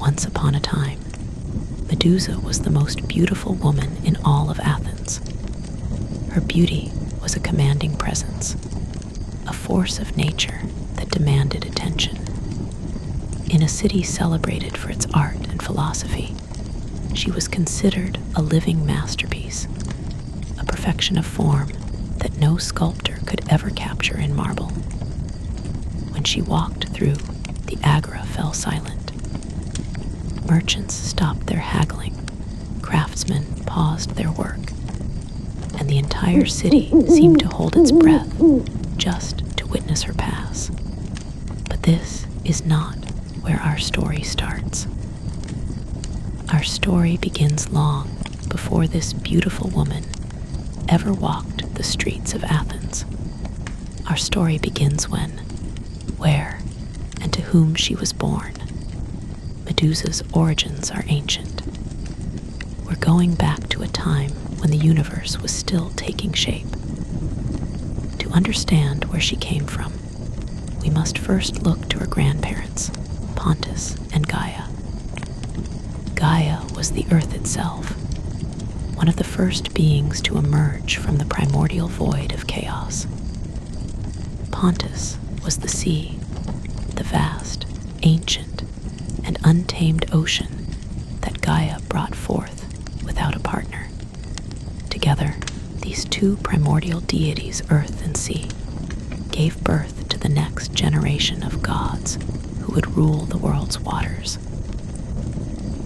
Once upon a time, Medusa was the most beautiful woman in all of Athens. Her beauty was a commanding presence, a force of nature that demanded attention. In a city celebrated for its art and philosophy, she was considered a living masterpiece, a perfection of form that no sculptor could ever capture in marble. When she walked through, the agora fell silent. Merchants stopped their haggling, craftsmen paused their work, and the entire city seemed to hold its breath just to witness her pass. But this is not where our story starts. Our story begins long before this beautiful woman ever walked the streets of Athens. Our story begins when, where, and to whom she was born. Medusa's origins are ancient. We're going back to a time when the universe was still taking shape. To understand where she came from, we must first look to her grandparents, Pontus and Gaia. Gaia was the earth itself, one of the first beings to emerge from the primordial void of chaos. Pontus was the sea, the vast, ancient, and untamed ocean that Gaia brought forth without a partner. Together, these two primordial deities, earth and sea, gave birth to the next generation of gods who would rule the world's waters.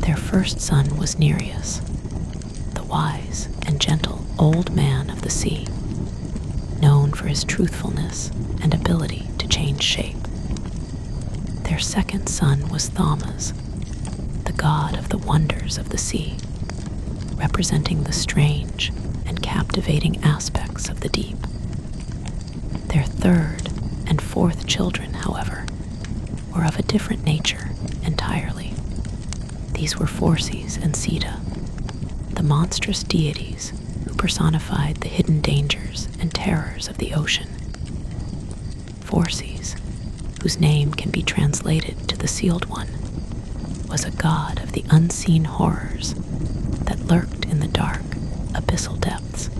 Their first son was Nereus, the wise and gentle old man of the sea, known for his truthfulness and ability to change shape. Their second son was Thaumas, the god of the wonders of the sea, representing the strange and captivating aspects of the deep. Their third and fourth children, however, were of a different nature entirely. These were Phorcys and Ceto, the monstrous deities who personified the hidden dangers and terrors of the ocean. Phorcys, whose name can be translated to the Sealed One, was a god of the unseen horrors that lurked in the dark, abyssal depths.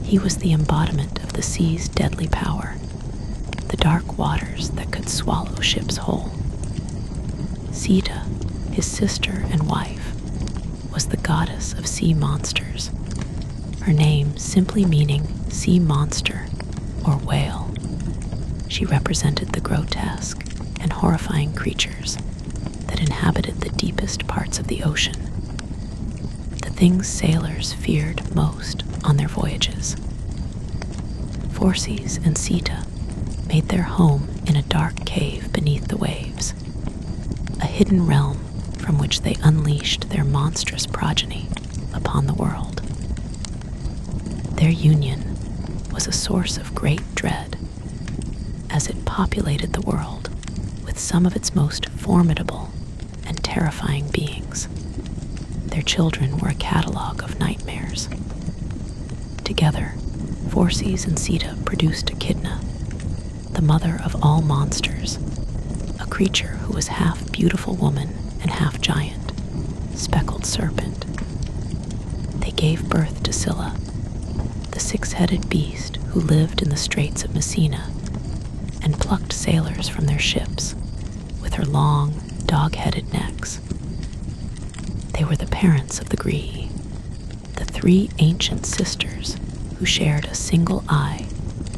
He was the embodiment of the sea's deadly power, the dark waters that could swallow ships whole. Ceto, his sister and wife, was the goddess of sea monsters, her name simply meaning sea monster or whale. She represented the grotesque and horrifying creatures that inhabited the deepest parts of the ocean, the things sailors feared most on their voyages. Phorcys and Ceto made their home in a dark cave beneath the waves, a hidden realm from which they unleashed their monstrous progeny upon the world. Their union was a source of great dread, as it populated the world with some of its most formidable and terrifying beings. Their children were a catalog of nightmares. Together, Phorcys and Ceto produced Echidna, the mother of all monsters, a creature who was half beautiful woman and half giant, speckled serpent. They gave birth to Scylla, the six-headed beast who lived in the straits of Messina and plucked sailors from their ships with her long, dog-headed necks. They were the parents of the Graeae, the three ancient sisters who shared a single eye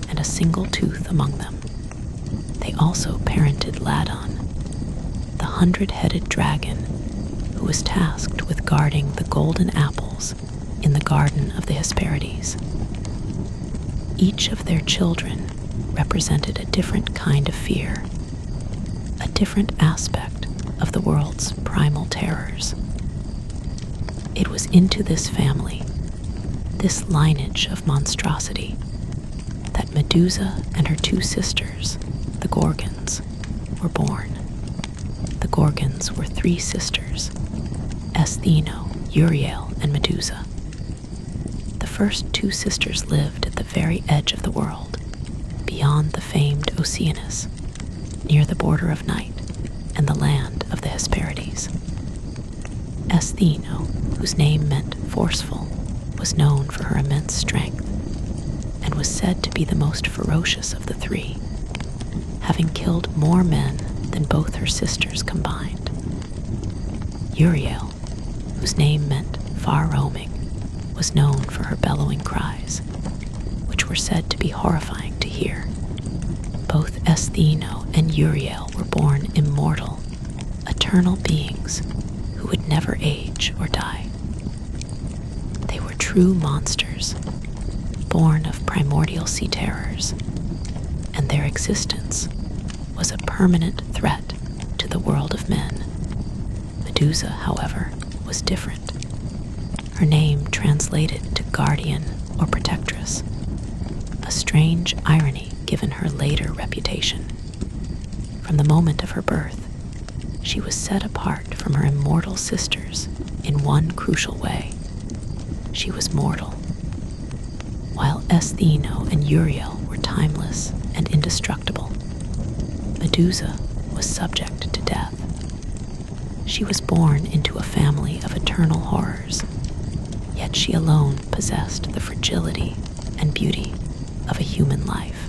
and a single tooth among them. They also parented Ladon, the 100-headed dragon who was tasked with guarding the golden apples in the Garden of the Hesperides. Each of their children represented a different kind of fear, a different aspect of the world's primal terrors. It was into this family, this lineage of monstrosity, that Medusa and her two sisters, the Gorgons, were born. The Gorgons were three sisters, Estheno, Uriel, and Medusa. The first two sisters lived at the very edge of the world, beyond the famed Oceanus, near the border of night and the land of the Hesperides. Esthino, whose name meant forceful, was known for her immense strength and was said to be the most ferocious of the three, having killed more men than both her sisters combined. Uriel, whose name meant far-roaming, was known for her bellowing cries, which were said to be horrifying to hear. Both Esthino and Uriel were born immortal, eternal beings who would never age or die. They were true monsters, born of primordial sea terrors, and their existence was a permanent threat to the world of men. Medusa, however, was different. Her name translated to guardian or protectress, a strange irony given her later reputation. From the moment of her birth, she was set apart from her immortal sisters in one crucial way. She was mortal. While Esthino and Uriel were timeless and indestructible, Medusa was subject to death. She was born into a family of eternal horrors, yet she alone possessed the fragility and beauty of a human life.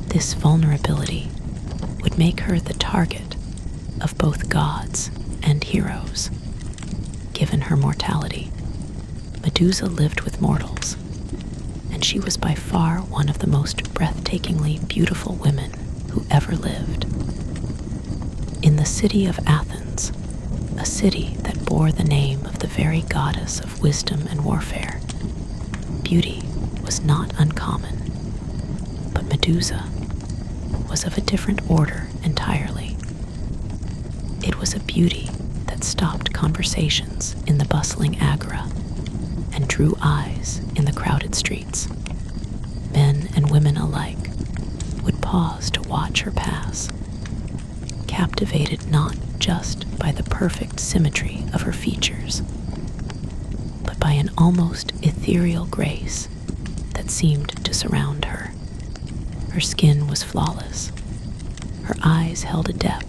This vulnerability would make her the target of both gods and heroes. Given her mortality, Medusa lived with mortals, and she was by far one of the most breathtakingly beautiful women who ever lived. In the city of Athens, a city that bore the name of the very goddess of wisdom and warfare, beauty was not uncommon. But Medusa was of a different order entirely. It was a beauty that stopped conversations in the bustling agora and drew eyes in the crowded streets. Men and women alike would pause to watch her pass, captivated not just by the perfect symmetry of her features, but by an almost ethereal grace that seemed to surround her. Her skin was flawless. Her eyes held a depth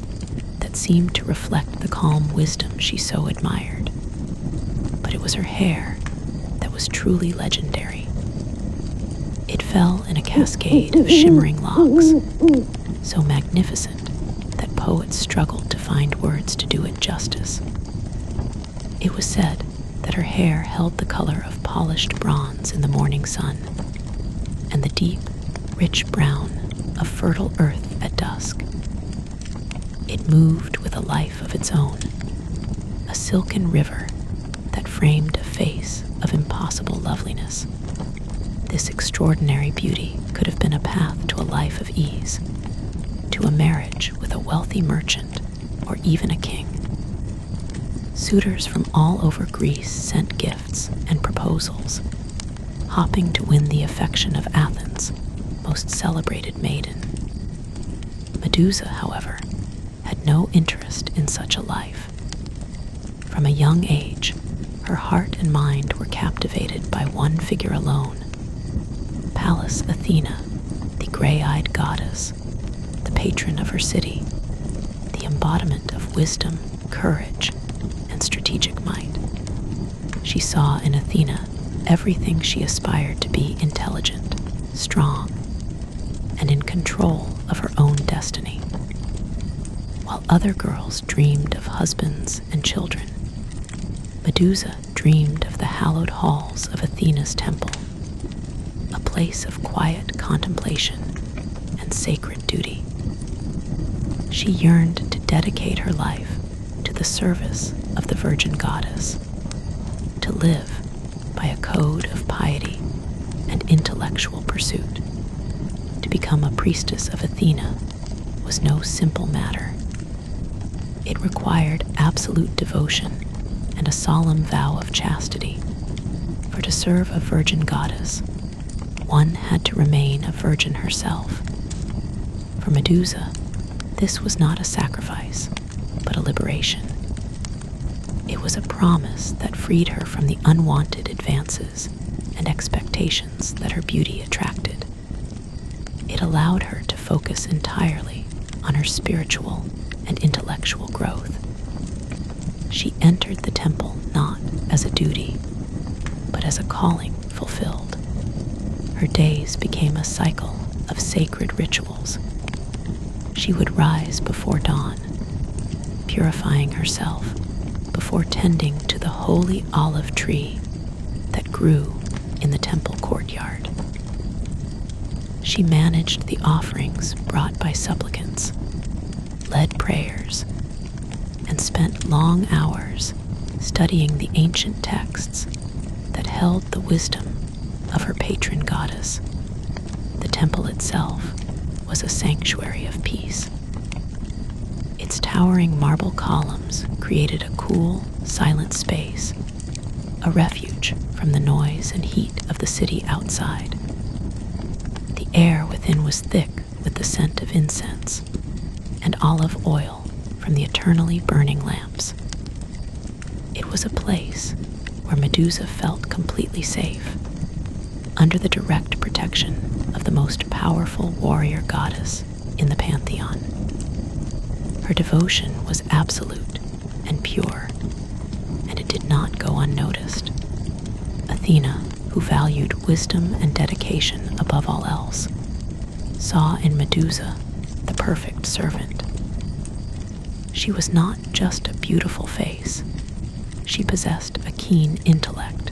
that seemed to reflect the calm wisdom she so admired. But it was her hair that was truly legendary. It fell in a cascade of shimmering locks, so magnificent that poets struggled to find words to do it justice. It was said that her hair held the color of polished bronze in the morning sun, and the deep, rich brown of fertile earth at dusk. It moved with a life of its own, a silken river that framed a face of impossible loveliness. This extraordinary beauty could have been a path to a life of ease, to a marriage with a wealthy merchant or even a king. Suitors from all over Greece sent gifts and proposals, hoping to win the affection of Athens' most celebrated maiden. Medusa, however, had no interest in such a life. From a young age, her heart and mind were captivated by one figure alone, Pallas Athena, the gray-eyed goddess, the patron of her city, the embodiment of wisdom, courage, and strategic might. She saw in Athena everything she aspired to be: intelligent, strong, and in control of her own destiny. While other girls dreamed of husbands and children, Medusa dreamed of the hallowed halls of Athena's temple, a place of quiet contemplation and sacred duty. She yearned to dedicate her life to the service of the virgin goddess, to live by a code of piety and intellectual pursuit. To become a priestess of Athena was no simple matter. It required absolute devotion and a solemn vow of chastity, for to serve a virgin goddess, one had to remain a virgin herself. For Medusa, this was not a sacrifice, but a liberation. It was a promise that freed her from the unwanted advances and expectations that her beauty attracted. It allowed her to focus entirely on her spiritual and intellectual growth. She entered the temple not as a duty, but as a calling fulfilled. Her days became a cycle of sacred rituals. She would rise before dawn, purifying herself before tending to the holy olive tree that grew in the temple courtyard. She managed the offerings brought by supplicants, led prayers, and spent long hours studying the ancient texts that held the wisdom of her patron goddess. The temple itself was a sanctuary of peace. Its towering marble columns created a cool, silent space, a refuge from the noise and heat of the city outside. The air within was thick with the scent of incense and olive oil from the eternally burning lamps. It was a place where Medusa felt completely safe, under the direct protection of the most powerful warrior goddess in the pantheon. Her devotion was absolute and pure, and it did not go unnoticed. Athena, who valued wisdom and dedication above all else, saw in Medusa the perfect servant. She was not just a beautiful face. She possessed a keen intellect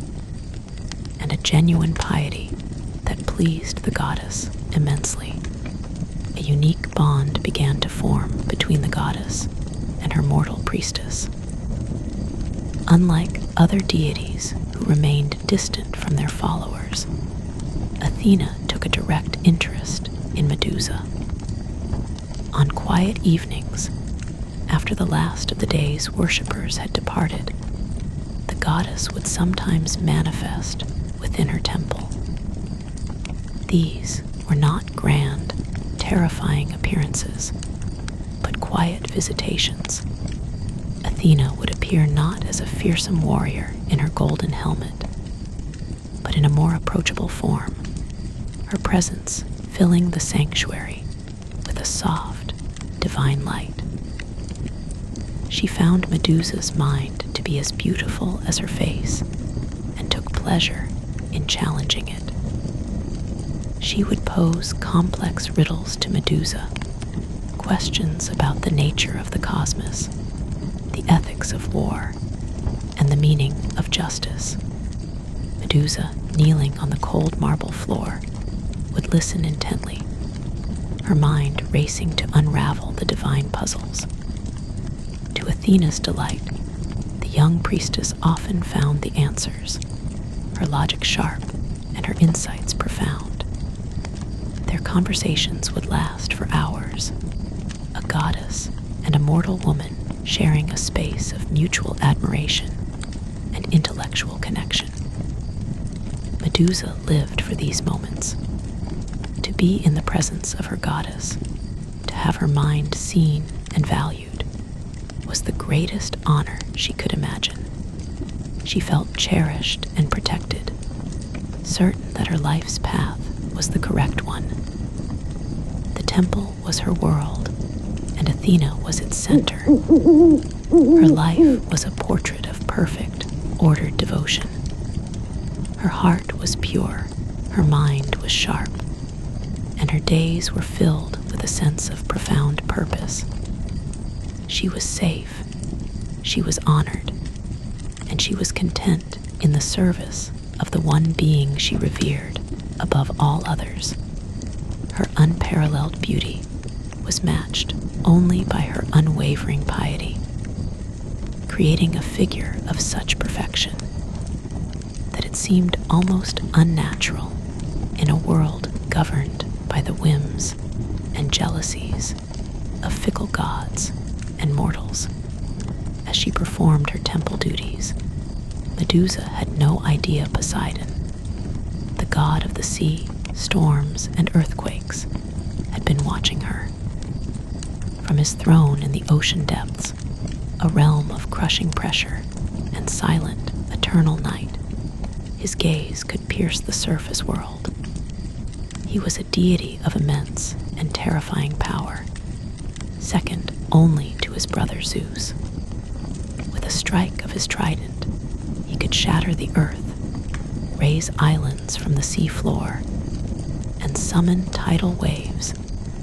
and a genuine piety that pleased the goddess immensely. A unique bond began to form between the goddess and her mortal priestess. Unlike other deities who remained distant from their followers, Athena took a direct interest in Medusa. On quiet evenings, after the last of the day's worshippers had departed, the goddess would sometimes manifest within her temple. These were not grand, terrifying appearances, but quiet visitations. Athena would appear not as a fearsome warrior in her golden helmet, but in a more approachable form, her presence filling the sanctuary with a soft, divine light. She found Medusa's mind to be as beautiful as her face and took pleasure in challenging it. She would pose complex riddles to Medusa, questions about the nature of the cosmos, the ethics of war, and the meaning of justice. Medusa, kneeling on the cold marble floor, would listen intently, her mind racing to unravel the divine puzzles. To Athena's delight, the young priestess often found the answers, her logic sharp and her insights profound. Their conversations would last for hours, a goddess and a mortal woman sharing a space of mutual admiration and intellectual connection. Medusa lived for these moments. To be in the presence of her goddess, to have her mind seen and valued, was the greatest honor she could imagine. She felt cherished and protected, certain that her life's path was the correct one. The temple was her world, and Athena was its center. Her life was a portrait of perfect, ordered devotion. Her heart was pure, her mind was sharp, and her days were filled with a sense of profound purpose. She was safe, she was honored, and she was content in the service of the one being she revered above all others. Her unparalleled beauty was matched only by her unwavering piety, creating a figure of such perfection that it seemed almost unnatural in a world governed by the whims and jealousies of fickle gods and mortals. As she performed her temple duties, Medusa had no idea Poseidon, the god of the sea, storms, and earthquakes, had been watching her. From his throne in the ocean depths, a realm of crushing pressure and silent, eternal night, his gaze could pierce the surface world. He was a deity of immense and terrifying power, second only to his brother Zeus. With a strike of his trident, he could shatter the earth, raise islands from the sea floor, and summon tidal waves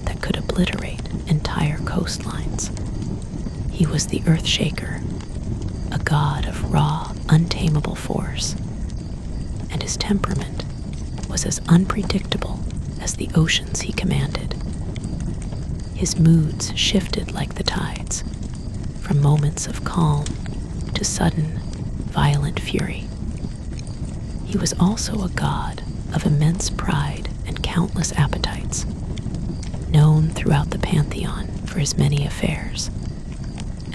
that could obliterate entire coastlines. He was the Earthshaker, a god of raw, untamable force, and his temperament was as unpredictable as the oceans he commanded. His moods shifted like the tides, from moments of calm to sudden, violent fury. He was also a god of immense pride and countless appetites, known throughout the pantheon for his many affairs,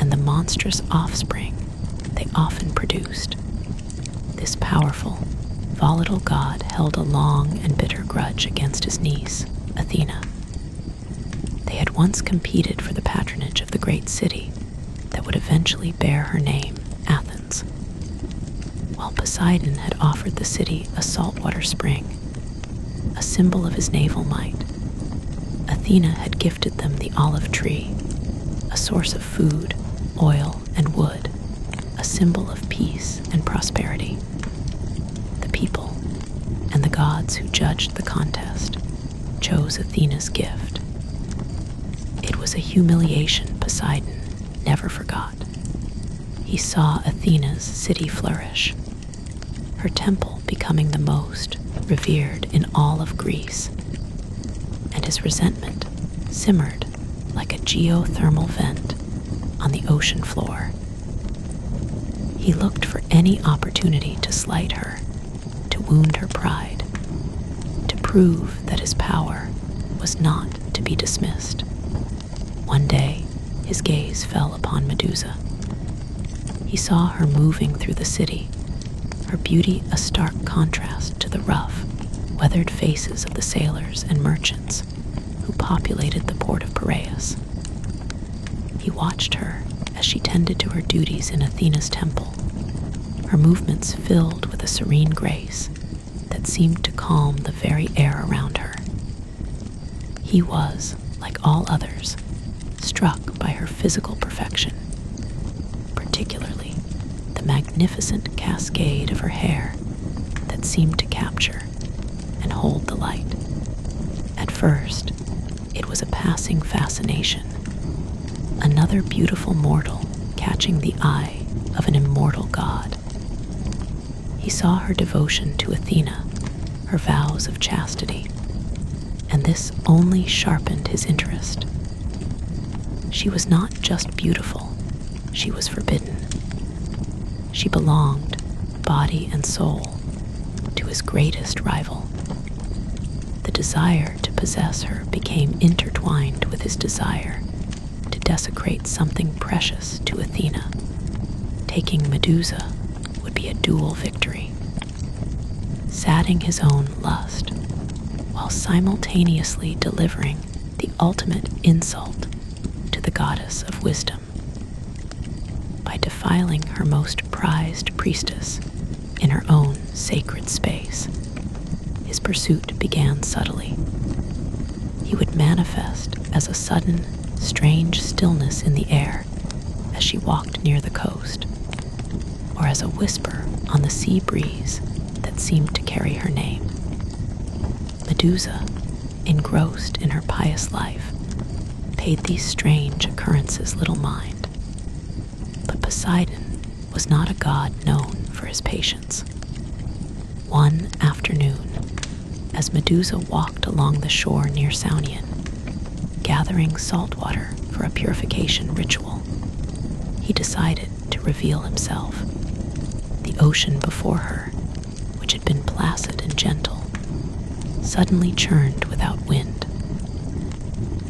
and the monstrous offspring they often produced. This powerful, volatile god held a long and bitter grudge against his niece, Athena. They had once competed for the patronage of the great city that would eventually bear her name, Athens. While Poseidon had offered the city a saltwater spring, a symbol of his naval might, Athena had gifted them the olive tree, a source of food, oil, and wood, a symbol of peace and prosperity. The people and the gods who judged the contest chose Athena's gift. It was a humiliation Poseidon never forgot. He saw Athena's city flourish, her temple becoming the most revered in all of Greece, and his resentment simmered like a geothermal vent on the ocean floor. He looked for any opportunity to slight her, to wound her pride, to prove that his power was not to be dismissed. One day, his gaze fell upon Medusa. He saw her moving through the city, her beauty a stark contrast to the rough, weathered faces of the sailors and merchants who populated the port of Piraeus. He watched her as she tended to her duties in Athena's temple, her movements filled with a serene grace that seemed to calm the very air around her. He was, like all others, struck by her physical perfection, particularly the magnificent cascade of her hair that seemed to capture and hold the light. At first, it was a passing fascination, another beautiful mortal catching the eye of an immortal god. He saw her devotion to Athena, her vows of chastity, and this only sharpened his interest. She was not just beautiful, she was forbidden. She belonged, body and soul, to his greatest rival. The desire to possess her became intertwined with his desire to desecrate something precious to Athena. Taking Medusa would be a dual victory, sating his own lust while simultaneously delivering the ultimate insult to the goddess of wisdom. By defiling her most prized priestess in her own sacred space, his pursuit began subtly. He would manifest as a sudden, strange stillness in the air as she walked near the coast, or as a whisper on the sea breeze that seemed to carry her name. Medusa, engrossed in her pious life, paid these strange occurrences little mind. But Poseidon was not a god known for his patience. One afternoon, as Medusa walked along the shore near Saunian, gathering salt water for a purification ritual, he decided to reveal himself. The ocean before her, which had been placid and gentle, suddenly churned without wind.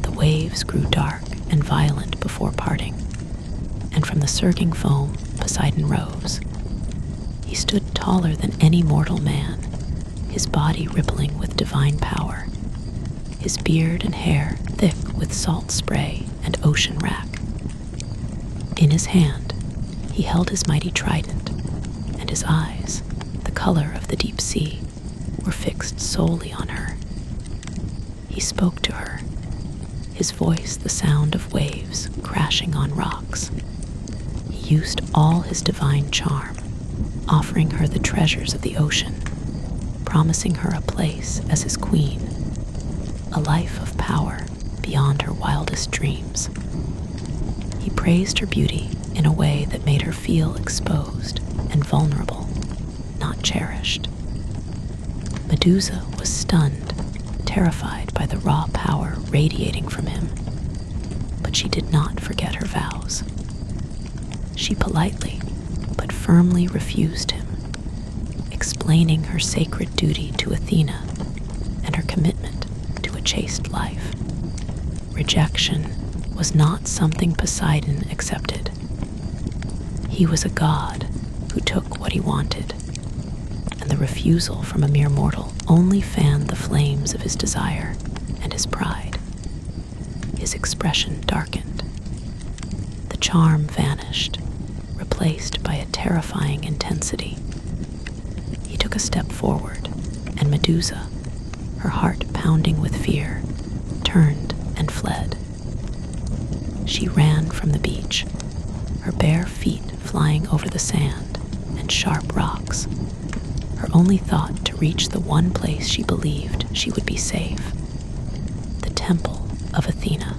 The waves grew dark and violent before parting, and from the surging foam Poseidon rose. He stood taller than any mortal man, his body rippling with divine power, his beard and hair thick with salt spray and ocean wrack. In his hand, he held his mighty trident, and his eyes, the color of the deep sea, were fixed solely on her. He spoke to her, his voice the sound of waves crashing on rocks. He used all his divine charm, offering her the treasures of the ocean, promising her a place as his queen, a life of power beyond her wildest dreams. He praised her beauty in a way that made her feel exposed and vulnerable, not cherished. Medusa was stunned, terrified by the raw power radiating from him, but she did not forget her vows. She politely but firmly refused him, explaining her sacred duty to Athena and her commitment to a chaste life. Rejection was not something Poseidon accepted. He was a god who took what he wanted, and the refusal from a mere mortal only fanned the flames of his desire and his pride. His expression darkened. The charm vanished, replaced by a terrifying intensity. He took a step forward, and Medusa, her heart pounding with fear, turned and fled. She ran from the beach, her bare feet flying over the sand and sharp rocks, her only thought to reach the one place she believed she would be safe, the temple of Athena.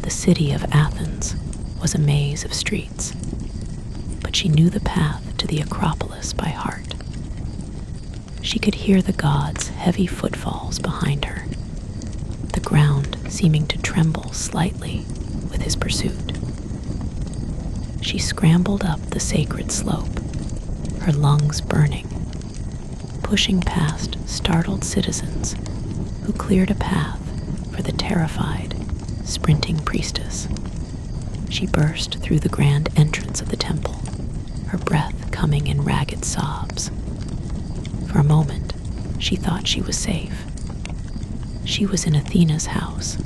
The city of Athens was a maze of streets, but she knew the path to the Acropolis by heart. She could hear the god's heavy footfalls behind her, the ground seeming to tremble slightly with his pursuit. She scrambled up the sacred slope, her lungs burning, pushing past startled citizens who cleared a path for the terrified, sprinting priestess. She burst through the grand entrance of the temple, her breath coming in ragged sobs. For a moment, she thought she was safe. She was in Athena's house,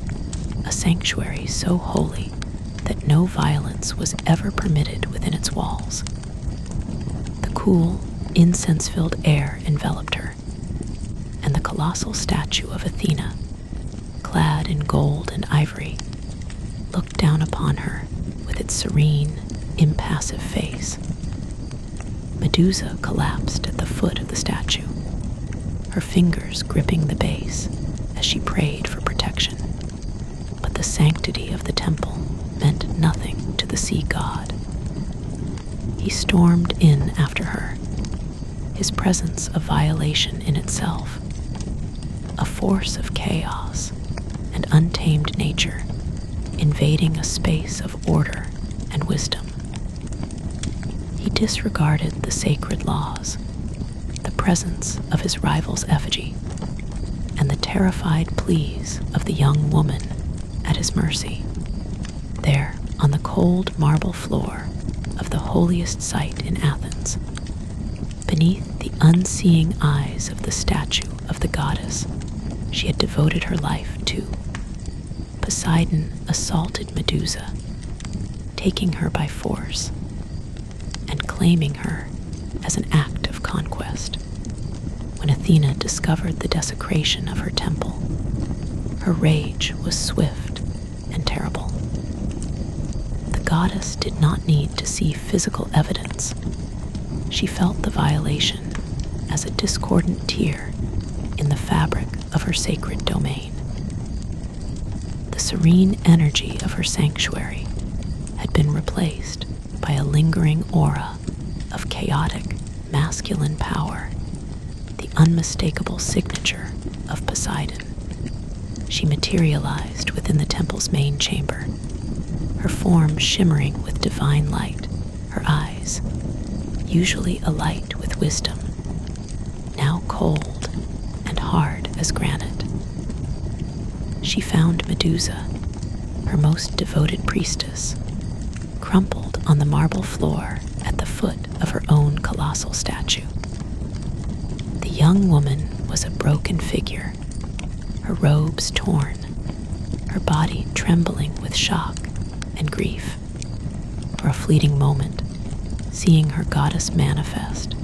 a sanctuary so holy that no violence was ever permitted within its walls. The cool, incense-filled air enveloped her, and the colossal statue of Athena, clad in gold and ivory, looked down upon her with its serene, impassive face. Medusa collapsed at the foot of the statue, her fingers gripping the base as she prayed for protection. But the sanctity of the temple meant nothing to the sea god. He stormed in after her, his presence a violation in itself, a force of chaos and untamed nature invading a space of order and wisdom. He disregarded the sacred laws, the presence of his rival's effigy, and the terrified pleas of the young woman at his mercy. There, on the cold marble floor of the holiest site in Athens, beneath the unseeing eyes of the statue of the goddess she had devoted her life to, Poseidon assaulted Medusa, taking her by force and claiming her as an act of conquest. When Athena discovered the desecration of her temple, her rage was swift and terrible. The goddess did not need to see physical evidence. She felt the violation as a discordant tear in the fabric of her sacred domain. The serene energy of her sanctuary had been replaced by a lingering aura of chaotic, masculine power, the unmistakable signature of Poseidon. She materialized within the temple's main chamber, her form shimmering with divine light, her eyes, usually alight with wisdom, now cold and hard as granite. She found Medusa, her most devoted priestess, crumpled on the marble floor at the foot of her own colossal statue. The young woman was a broken figure, her robes torn, her body trembling with shock and grief. For a fleeting moment, seeing her goddess manifest,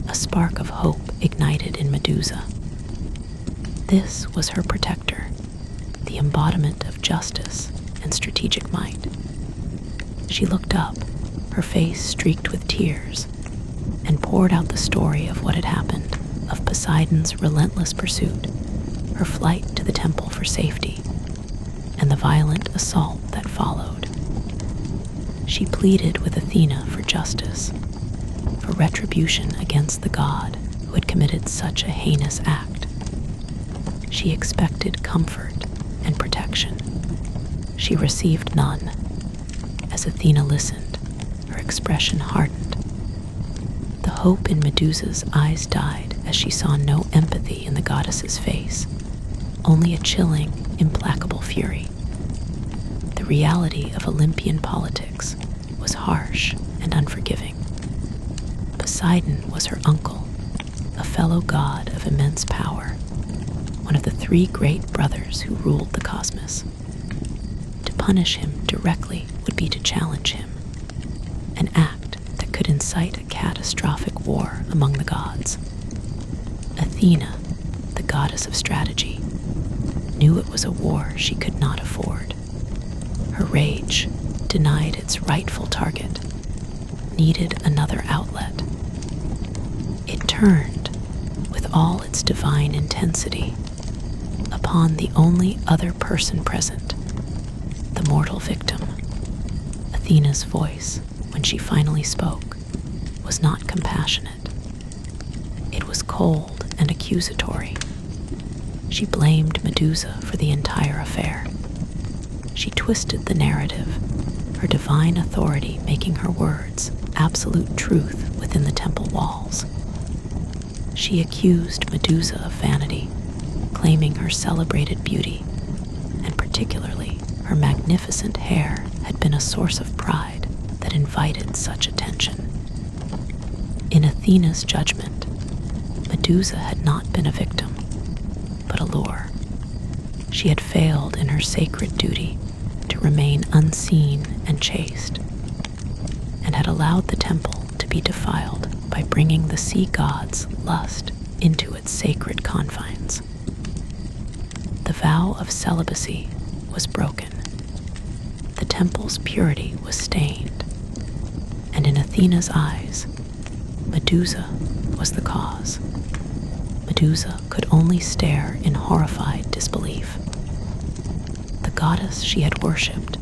a spark of hope ignited in Medusa. This was her protector, the embodiment of justice and strategic might. She looked up, her face streaked with tears, and poured out the story of what had happened, of Poseidon's relentless pursuit, her flight to the temple for safety, and the violent assault that followed. She pleaded with Athena for justice, for retribution against the god who had committed such a heinous act. She expected comfort and protection. She received none. As Athena listened, her expression hardened. The hope in Medusa's eyes died as she saw no empathy in the goddess's face, only a chilling, implacable fury. The reality of Olympian politics was harsh and unforgiving. Poseidon was her uncle, a fellow god of immense power, one of the three great brothers who ruled the cosmos. To punish him directly would be to challenge him, an act that could incite a catastrophic war among the gods. Athena, the goddess of strategy, knew it was a war she could not afford. Her rage, denied its rightful target, needed another outlet. It turned, with all its divine intensity, upon the only other person present, the mortal victim. Athena's voice, when she finally spoke, was not compassionate. It was cold and accusatory. She blamed Medusa for the entire affair. She twisted the narrative, her divine authority making her words absolute truth within the temple walls. She accused Medusa of vanity, claiming her celebrated beauty, and particularly her magnificent hair, had been a source of pride that invited such attention. In Athena's judgment, Medusa had not been a victim, but a lure. She had failed in her sacred duty to remain unseen and chaste, and had allowed the temple to be defiled by bringing the sea god's lust into its sacred confines. The vow of celibacy was broken. The temple's purity was stained, and in Athena's eyes, Medusa was the cause. Medusa could only stare in horrified disbelief. The goddess she had worshipped,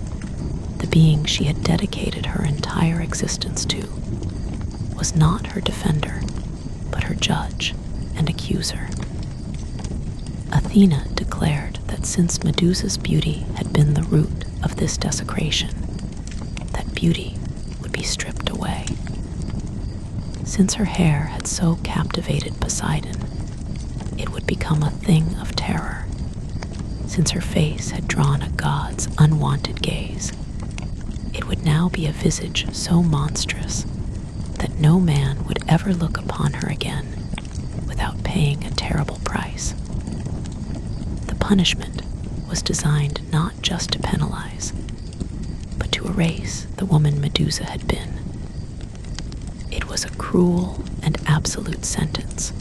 the being she had dedicated her entire existence to, was not her defender, but her judge and accuser. Athena declared that since Medusa's beauty had been the root of this desecration, that beauty would be stripped away. Since her hair had so captivated Poseidon, it would become a thing of terror. Since her face had drawn a god's unwanted gaze, it would now be a visage so monstrous that no man would ever look upon her again without paying a terrible price. The punishment was designed not just to penalize, but to erase the woman Medusa had been. It was a cruel and absolute sentence,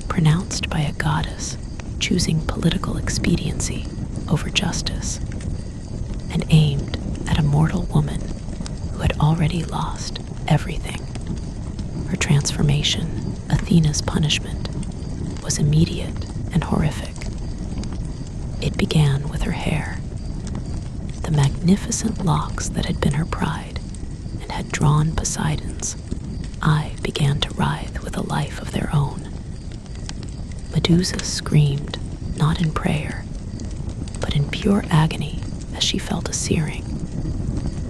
pronounced by a goddess choosing political expediency over justice, and aimed at a mortal woman who had already lost everything. Her transformation, Athena's punishment, was immediate and horrific. It began with her hair. The magnificent locks that had been her pride and had drawn Poseidon's began to writhe with a life of their own. Medusa screamed, not in prayer, but in pure agony as she felt a searing,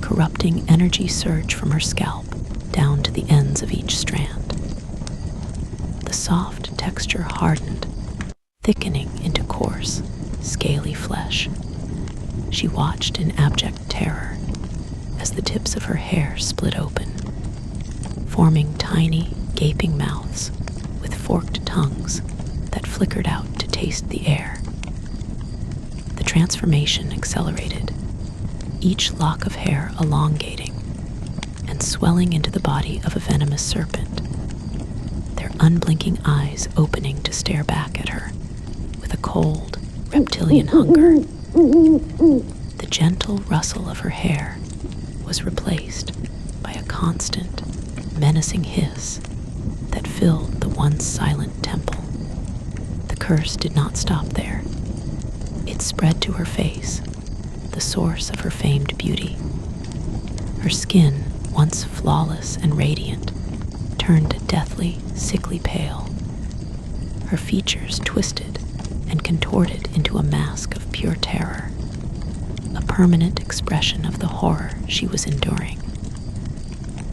corrupting energy surge from her scalp down to the ends of each strand. The soft texture hardened, thickening into coarse, scaly flesh. She watched in abject terror as the tips of her hair split open, forming tiny, gaping mouths with forked tongues that flickered out to taste the air. The transformation accelerated, each lock of hair elongating and swelling into the body of a venomous serpent, their unblinking eyes opening to stare back at her with a cold, reptilian hunger. The gentle rustle of her hair was replaced by a constant, menacing hiss that filled the once silent temple. The curse did not stop there. It spread to her face, the source of her famed beauty. Her skin, once flawless and radiant, turned a deathly, sickly pale. Her features twisted and contorted into a mask of pure terror, a permanent expression of the horror she was enduring.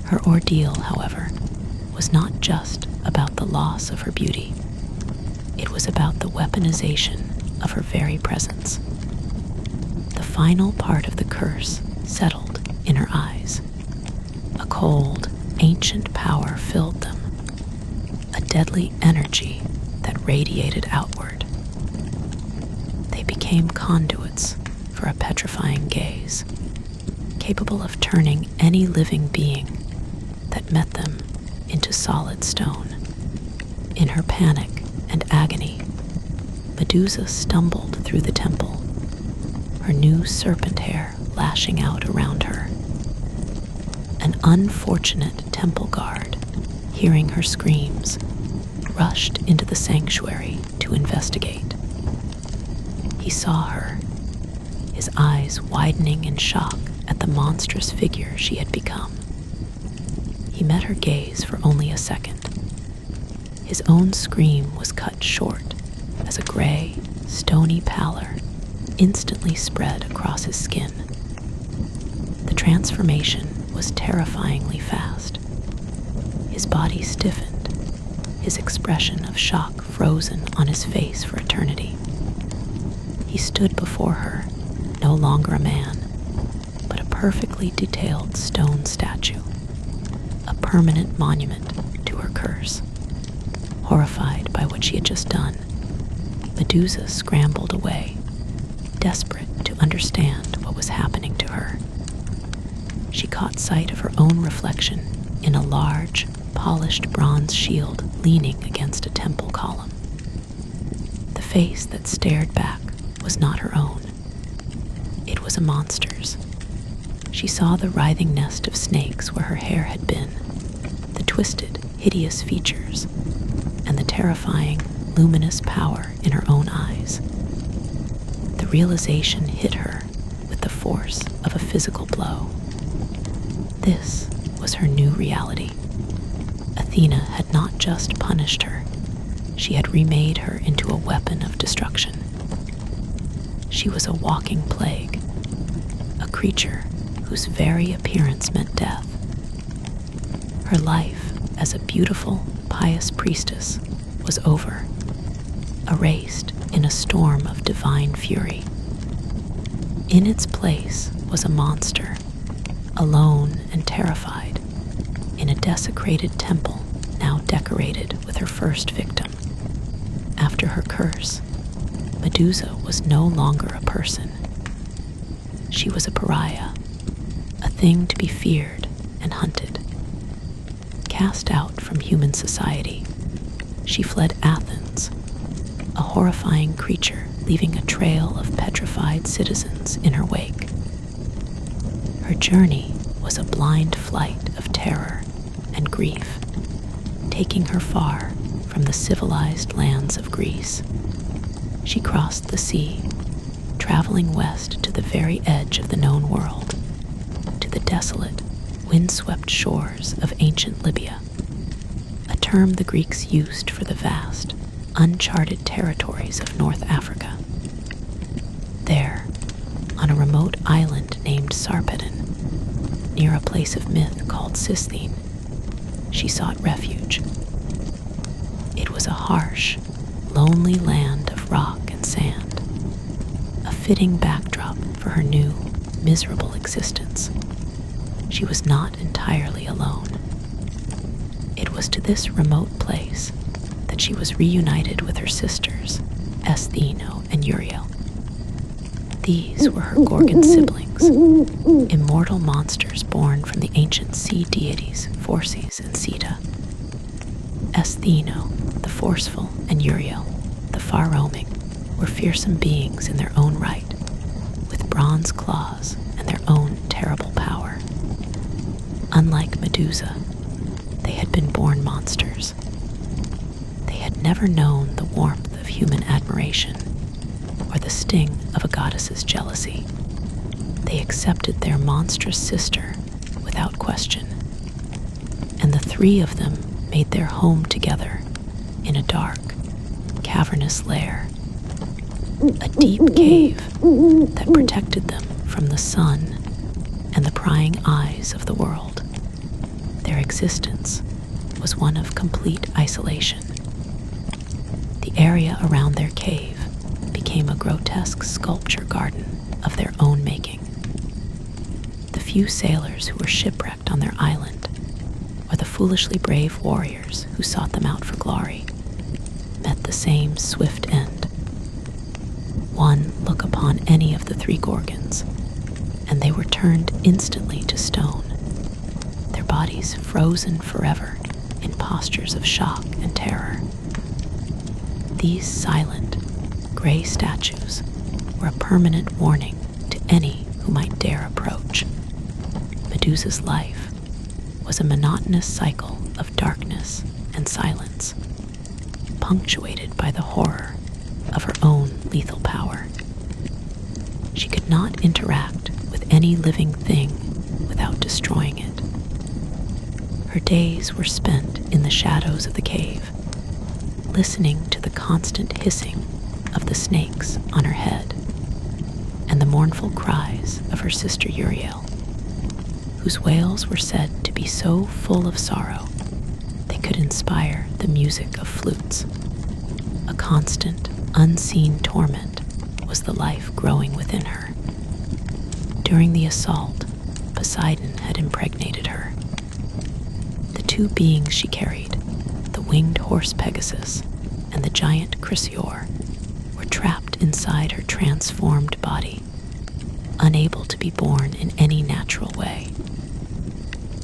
Her ordeal, however, was not just about the loss of her beauty. It was about the weaponization of her very presence. The final part of the curse settled in her eyes. A cold, ancient power filled them, a deadly energy that radiated outward. They became conduits for a petrifying gaze, capable of turning any living being that met them into solid stone. In her panic and agony, Medusa stumbled through the temple, her new serpent hair lashing out around her. An unfortunate temple guard, hearing her screams, rushed into the sanctuary to investigate. He saw her, his eyes widening in shock at the monstrous figure she had become. He met her gaze for only a second. His own scream was cut short as a gray, stony pallor instantly spread across his skin. The transformation was terrifyingly fast. His body stiffened, his expression of shock frozen on his face for eternity. He stood before her, no longer a man, but a perfectly detailed stone statue, a permanent monument to her curse. Horrified by what she had just done, Medusa scrambled away, desperate to understand what was happening to her. She caught sight of her own reflection in a large, polished bronze shield leaning against a temple column. The face that stared back was not her own. It was a monster's. She saw the writhing nest of snakes where her hair had been, the twisted, hideous features, and the terrifying, luminous power in her own eyes. The realization hit her with the force of a physical blow. This was her new reality. Athena had not just punished her, she had remade her into a weapon of destruction. She was a walking plague, a creature whose very appearance meant death. Her life as a beautiful, pious priestess was over, erased in a storm of divine fury. In its place was a monster, alone and terrified, in a desecrated temple now decorated with her first victim. After her curse, Medusa was no longer a person. She was a pariah, a thing to be feared and hunted. Cast out from human society, she fled Athens, a horrifying creature leaving a trail of petrified citizens in her wake. Her journey was a blind flight of terror and grief, taking her far from the civilized lands of Greece. She crossed the sea, traveling west to the very edge of the known world, to the desolate, windswept shores of ancient Libya, a term the Greeks used for the vast, uncharted territories of North Africa. There, on a remote island named Sarpedon, near a place of myth called Sistine, she sought refuge. It was a harsh, lonely land of rock and sand, a fitting backdrop for her new, miserable existence. She was not entirely alone. It was to this remote place that she was reunited with her sisters, Esthino and Uriel. These were her Gorgon siblings, immortal monsters born from the ancient sea deities Phorcys and Seta. Esthino, the forceful, and Uriel, the far-roaming, were fearsome beings in their own right, with bronze claws and their own terrible power. unlike Medusa, they had been born monsters. They had never known the warmth of human admiration or the sting of a goddess's jealousy. They accepted their monstrous sister without question, and the three of them made their home together in a dark, cavernous lair, a deep cave that protected them from the sun and the prying eyes of the world. Their existence was one of complete isolation. The area around their cave became a grotesque sculpture garden of their own making. The few sailors who were shipwrecked on their island, or the foolishly brave warriors who sought them out for glory, met the same swift end. One look upon any of the three Gorgons, and they were turned instantly to stone, their bodies frozen forever in postures of shock and terror. These silent, gray statues were a permanent warning to any who might dare approach. Medusa's life was a monotonous cycle of darkness and silence, punctuated by the horror of her own lethal power. She could not interact with any living thing without destroying it. Her days were spent in the shadows of the cave, listening to the constant hissing of the snakes on her head and the mournful cries of her sister Uriel, whose wails were said to be so full of sorrow they could inspire the music of flutes. A constant, unseen torment was the life growing within her. During the assault, Poseidon had impregnated her. The two beings she carried, the winged horse Pegasus and the giant Chrysaor, were trapped inside her transformed body, unable to be born in any natural way.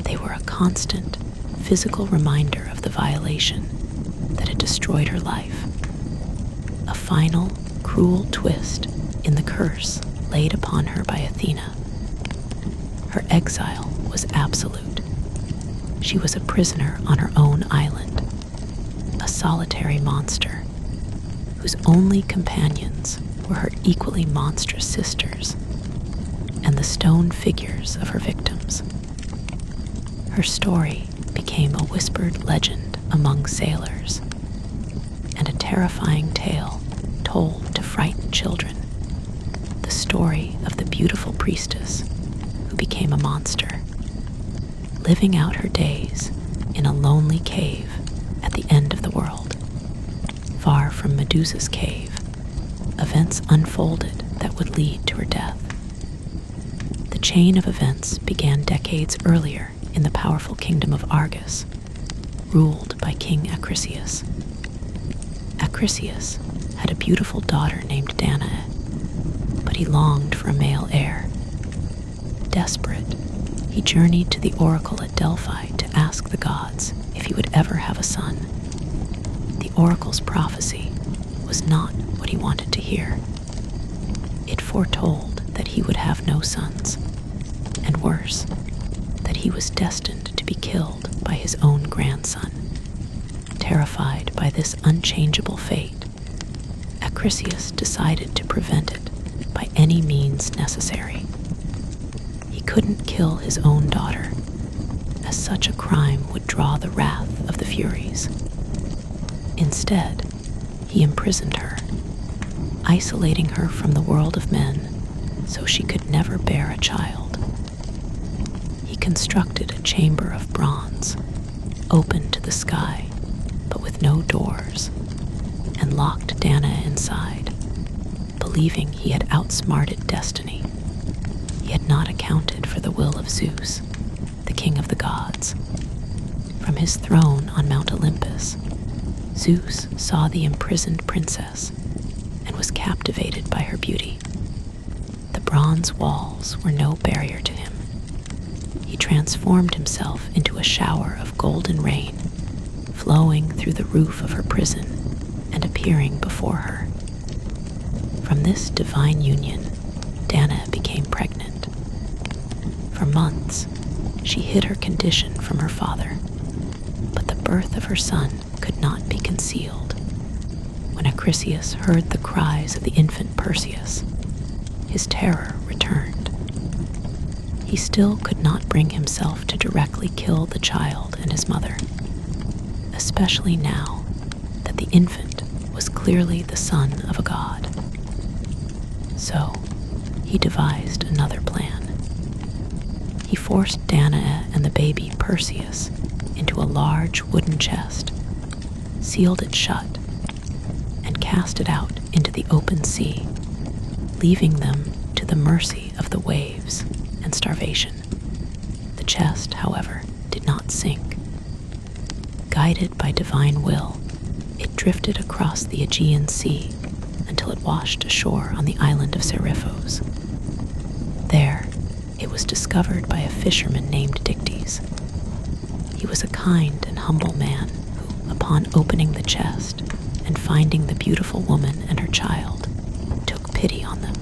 They were a constant, physical reminder of the violation that had destroyed her life. A final, cruel twist in the curse laid upon her by Athena. Her exile was absolute. She was a prisoner on her own island, a solitary monster whose only companions were her equally monstrous sisters and the stone figures of her victims. Her story became a whispered legend among sailors and a terrifying tale told to frighten children, the story of the beautiful priestess who became a monster, living out her days in a lonely cave at the end of the world. Far from Medusa's cave, events unfolded that would lead to her death. The chain of events began decades earlier in the powerful kingdom of Argus, ruled by King Acrisius. Acrisius had a beautiful daughter named Danae, but he longed for a male heir. Desperate, he journeyed to the oracle at Delphi to ask the gods if he would ever have a son. The oracle's prophecy was not what he wanted to hear. It foretold that he would have no sons, and worse, that he was destined to be killed by his own grandson. Terrified by this unchangeable fate, Acrisius decided to prevent it by any means necessary. He couldn't kill his own daughter, as such a crime would draw the wrath of the Furies. Instead, he imprisoned her, isolating her from the world of men so she could never bear a child. He constructed a chamber of bronze, open to the sky, but with no doors, and locked Danae inside, believing he had outsmarted destiny. He had not accounted for the will of Zeus, the king of the gods. From his throne on Mount Olympus, Zeus saw the imprisoned princess and was captivated by her beauty. The bronze walls were no barrier to him. He transformed himself into a shower of golden rain, flowing through the roof of her prison and appearing before her. From this divine union, Danae became pregnant. For months, she hid her condition from her father, but the birth of her son could not be concealed. When Acrisius heard the cries of the infant Perseus, his terror returned. He still could not bring himself to directly kill the child and his mother, especially now that the infant was clearly the son of a god. So he devised another plan. He forced Danae and the baby Perseus into a large wooden chest, sealed it shut, and cast it out into the open sea, leaving them to the mercy of the waves and starvation. The chest, however, did not sink. Guided by divine will, it drifted across the Aegean Sea until it washed ashore on the island of Seriphos. There, it was discovered by a fisherman named Dictys. He was a kind and humble man who, upon opening the chest and finding the beautiful woman and her child, took pity on them.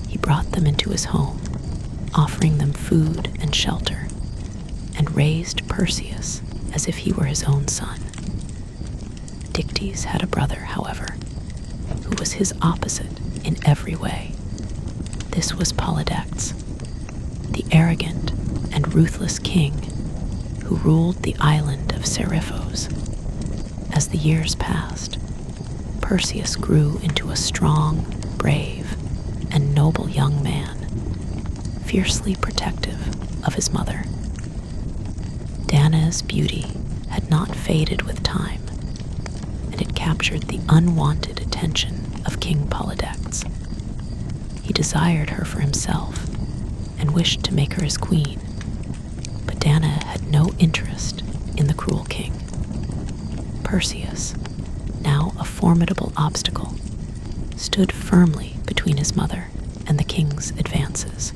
He brought them into his home, offering them food and shelter, and raised Perseus as if he were his own son. Dictys had a brother, however, who was his opposite in every way. This was Polydectes, the arrogant and ruthless king who ruled the island of Seriphos. As the years passed, Perseus grew into a strong, brave, and noble young man, fiercely protective of his mother. Danae's beauty had not faded with time, and it captured the unwanted attention of King Polydectes. He desired her for himself and wished to make her his queen, but Danae had no interest in the cruel king. Perseus, now a formidable obstacle, stood firmly between his mother and the king's advances,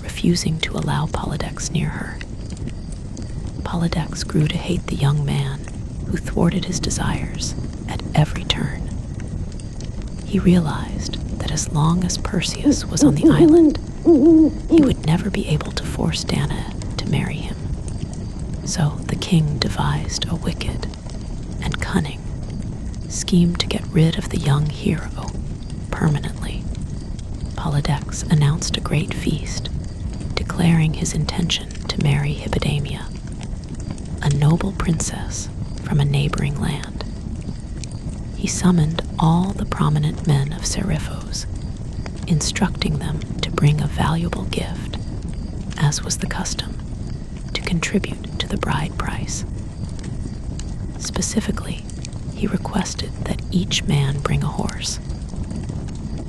refusing to allow Polydectes near her. Polydectes grew to hate the young man who thwarted his desires at every turn. He realized that as long as Perseus was on the island, he would never be able to force Danae to marry him. So the king devised a wicked and cunning scheme to get rid of the young hero permanently. Polydectes announced a great feast, declaring his intention to marry Hippodamia, a noble princess from a neighboring land. He summoned all the prominent men of Seriphos, instructing them to bring a valuable gift, as was the custom, to contribute to the bride price. Specifically, he requested that each man bring a horse.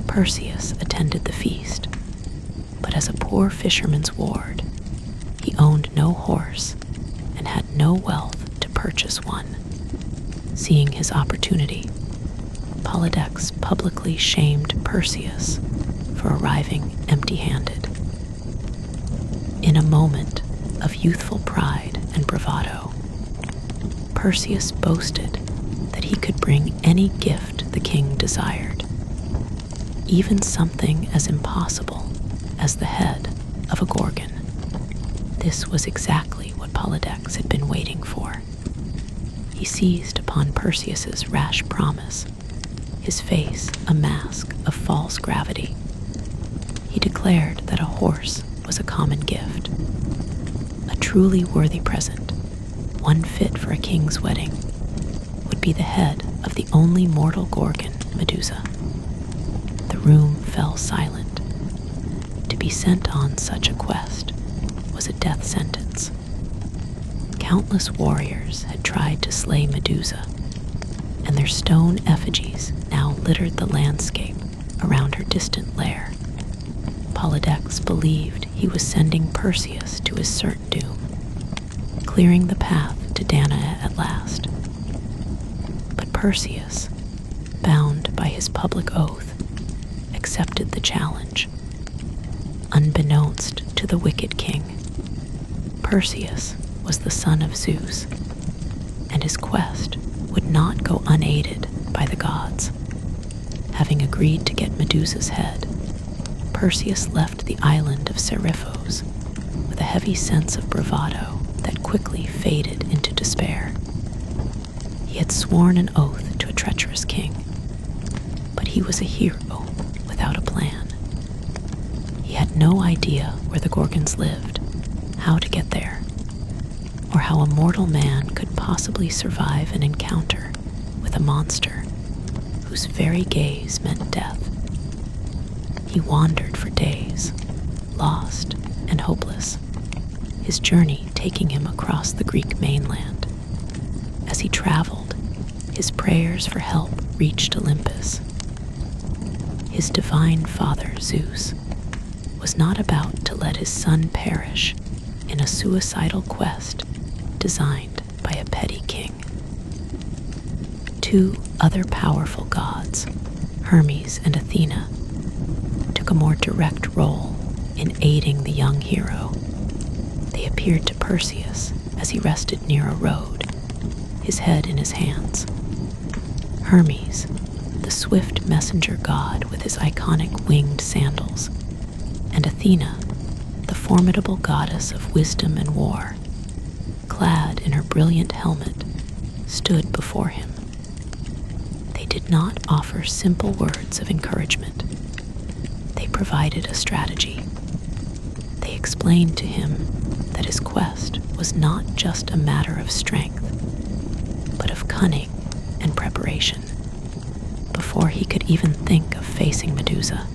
Perseus attended the feast, but as a poor fisherman's ward, he owned no horse and had no wealth to purchase one. Seeing his opportunity, Polydectes publicly shamed Perseus for arriving empty-handed. In a moment of youthful pride and bravado, Perseus boasted that he could bring any gift the king desired, even something as impossible as the head of a gorgon. This was exactly what Polydectes had been waiting for. He seized upon Perseus's rash promise, his face a mask of false gravity. He declared that a horse was a common gift, a truly worthy present, one fit for a king's wedding, would be the head of the only mortal gorgon, Medusa. The room fell silent. To be sent on such a quest was a death sentence. Countless warriors had tried to slay Medusa, and their stone effigies now littered the landscape around her distant lair. Polydectes believed he was sending Perseus to his certain doom, clearing the path to Danae at last. But Perseus, bound by his public oath, accepted the challenge. Unbeknownst to the wicked king, Perseus was the son of Zeus, and his quest would not go unaided by the gods. Having agreed to get Medusa's head, Perseus left the island of Seriphos with with a heavy sense of bravado that quickly faded into despair. He had sworn an oath to a treacherous king, but he was a hero without a plan. He had no idea where the Gorgons lived, how to get there, or how a mortal man could possibly survive an encounter with a monster whose very gaze meant death. He wandered for days, lost and hopeless, his journey taking him across the Greek mainland. As he traveled, his prayers for help reached Olympus. His divine father, Zeus, was not about to let his son perish in a suicidal quest designed by a petty king. Two other powerful gods, Hermes and Athena, took a more direct role in aiding the young hero. They appeared to Perseus as he rested near a road, his head in his hands. Hermes, the swift messenger god with his iconic winged sandals, and Athena, the formidable goddess of wisdom and war, clad in her brilliant helmet, stood before him. They did not offer simple words of encouragement. They provided a strategy. They explained to him that his quest was not just a matter of strength, but of cunning and preparation. Before he could even think of facing Medusa,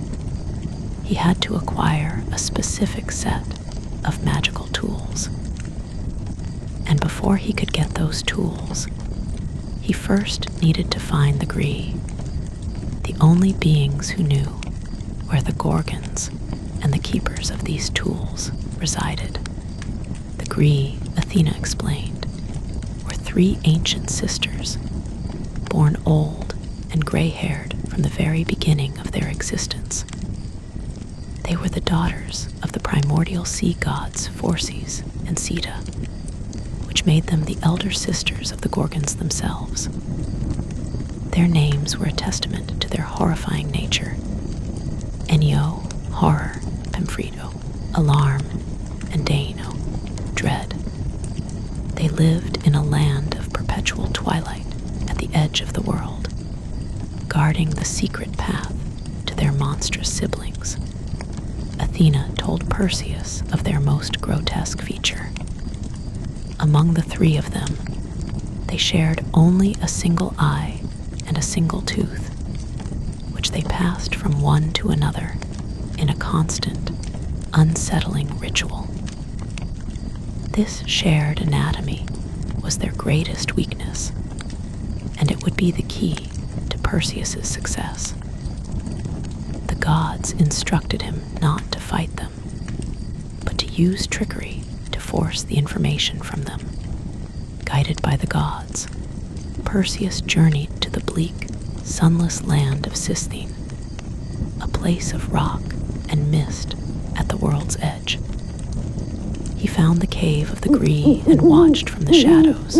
he had to acquire a specific set of magical tools. And before he could get those tools, he first needed to find the Gree, the only beings who knew where the Gorgons and the keepers of these tools resided. The Gree, Athena explained, were three ancient sisters, born old and gray-haired from the very beginning of their existence. They were the daughters of the primordial sea gods Phorcys and Sita, which made them the elder sisters of the Gorgons themselves. Their names were a testament to their horrifying nature: Enyo, horror; Pamphredo, alarm; and Deino, dread. They lived in a land of perpetual twilight at the edge of the world, guarding the secret path to their monstrous siblings. Athena told Perseus of their most grotesque feature. Among the three of them, they shared only a single eye and a single tooth, which they passed from one to another in a constant, unsettling ritual. This shared anatomy was their greatest weakness, and it would be the key to Perseus's success. The gods instructed him not to fight them, but to use trickery to force the information from them. Guided by the gods, Perseus journeyed to the bleak, sunless land of Sistine, a place of rock and mist at the world's edge. He found the cave of the Gree and watched from the shadows,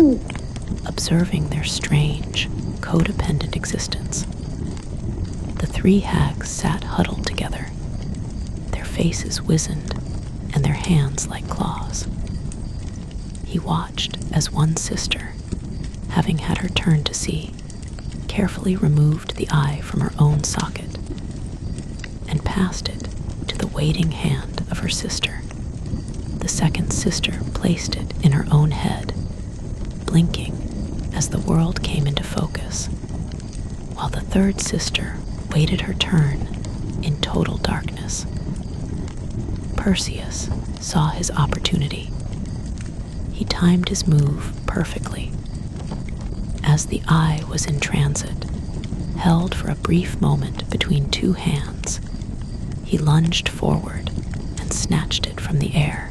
observing their strange, codependent existence. The three hags sat huddled together, their faces wizened and their hands like claws. He watched as one sister, having had her turn to see, carefully removed the eye from her own socket and passed it to the waiting hand of her sister. The second sister placed it in her own head, blinking as the world came into focus, while the third sister waited her turn in total darkness. Perseus saw his opportunity. He timed his move perfectly. As the eye was in transit, held for a brief moment between two hands, he lunged forward and snatched it from the air.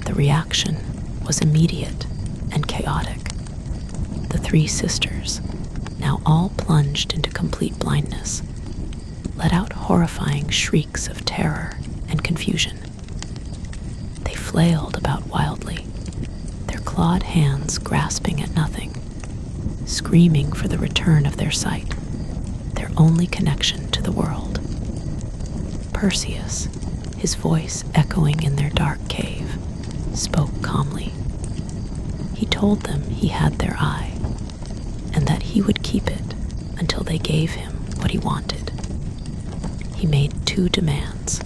The reaction was immediate and chaotic. The three sisters, now all plunged into complete blindness, let out horrifying shrieks of terror and confusion. They flailed about wildly, their clawed hands grasping at nothing, screaming for the return of their sight, their only connection to the world. Perseus, his voice echoing in their dark cave, spoke calmly. He told them he had their eye, and that he would keep it until they gave him what he wanted. He made 2 demands.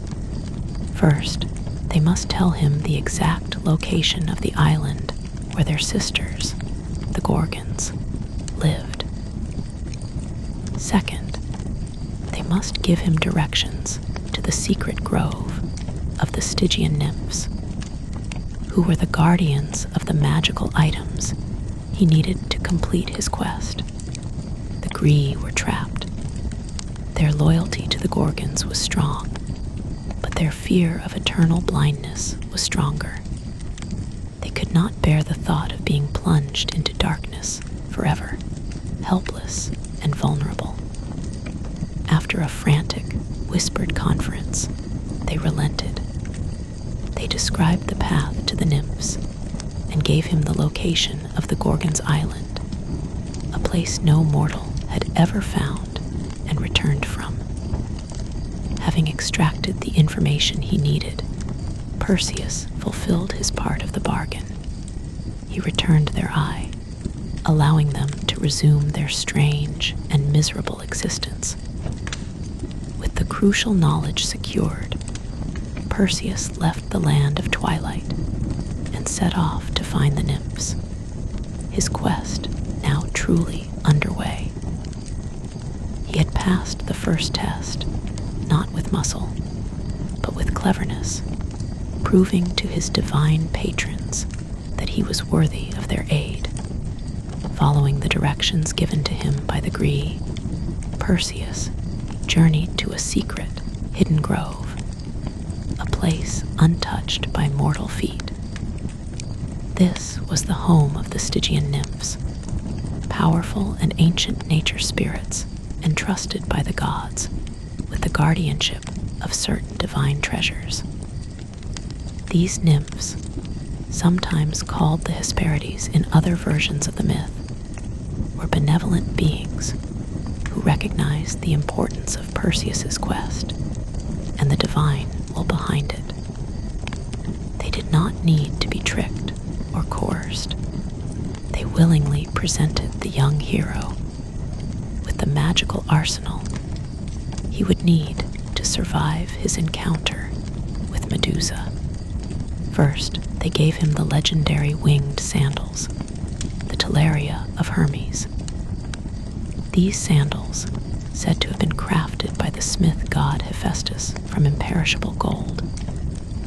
First, they must tell him the exact location of the island where their sisters, the Gorgons, lived. Second, they must give him directions to the secret grove of the Stygian nymphs, who were the guardians of the magical items he needed to complete his quest. The Gree were trapped. Their loyalty to the Gorgons was strong, but their fear of eternal blindness was stronger. They could not bear the thought of being plunged into darkness forever, helpless and vulnerable. After a frantic, whispered conference, they relented. They described the path to the nymphs and gave him the location of the Gorgons' island, a place no mortal had ever found and returned from. Having extracted the information he needed, Perseus fulfilled his part of the bargain. He returned their eye, allowing them to resume their strange and miserable existence. With the crucial knowledge secured, Perseus left the land of twilight and set off to find the nymphs, his quest now truly underway. He had passed the first test, not with muscle, but with cleverness, proving to his divine patrons that he was worthy of their aid. Following the directions given to him by the Gree, Perseus journeyed to a secret, hidden grove, a place untouched by mortal feet. This was the home of the Stygian nymphs, powerful and ancient nature spirits entrusted by the gods with the guardianship of certain divine treasures. These nymphs, sometimes called the Hesperides in other versions of the myth, were benevolent beings who recognized the importance of Perseus's quest and the divine will behind it. They did not need to be tricked or coerced. They willingly presented the young hero with the magical arsenal he would need to survive his encounter with Medusa. First, they gave him the legendary winged sandals, the Talaria of Hermes. These sandals, said to have been crafted by the smith god Hephaestus from imperishable gold,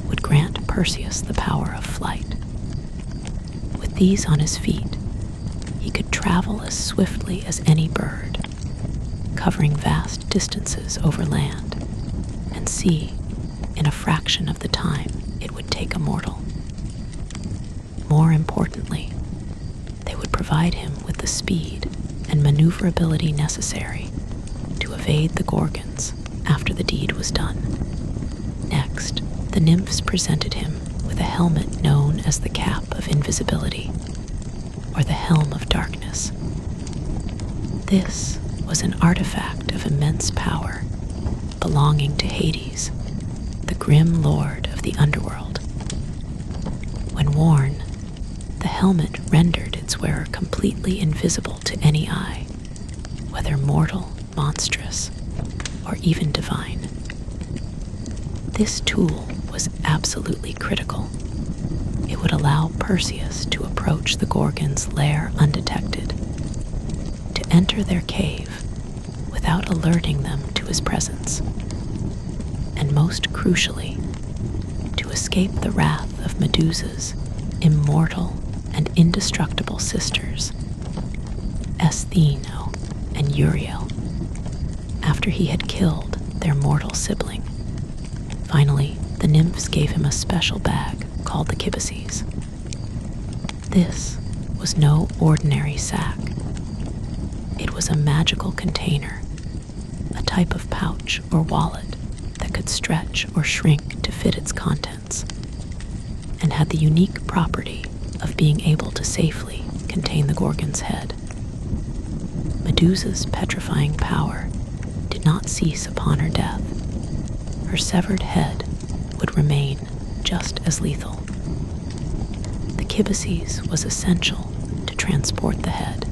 would grant Perseus the power of flight. With these on his feet, he could travel as swiftly as any bird, covering vast distances over land and sea in a fraction of the time it would take a mortal. More importantly, they would provide him with the speed and maneuverability necessary to evade the Gorgons after the deed was done. Next, the nymphs presented him with a helmet known as the Cap of Invisibility, or the Helm of Darkness. This was an artifact of immense power belonging to Hades, the grim lord of the underworld. When worn, the helmet rendered its wearer completely invisible to any eye, whether mortal, monstrous, or even divine. This tool was absolutely critical. It would allow Perseus to approach the Gorgons' lair undetected, to enter their cave without alerting them to his presence, and most crucially, to escape the wrath of Medusa's immortal and indestructible sisters, Estheno and Uriel, after he had killed their mortal sibling. Finally, the nymphs gave him a special bag called the Kibices. This was no ordinary sack. It was a magical container, a type of pouch or wallet that could stretch or shrink to fit its contents, and had the unique property of being able to safely contain the Gorgon's head. Medusa's petrifying power did not cease upon her death. Her severed head would remain just as lethal. Kibices was essential to transport the head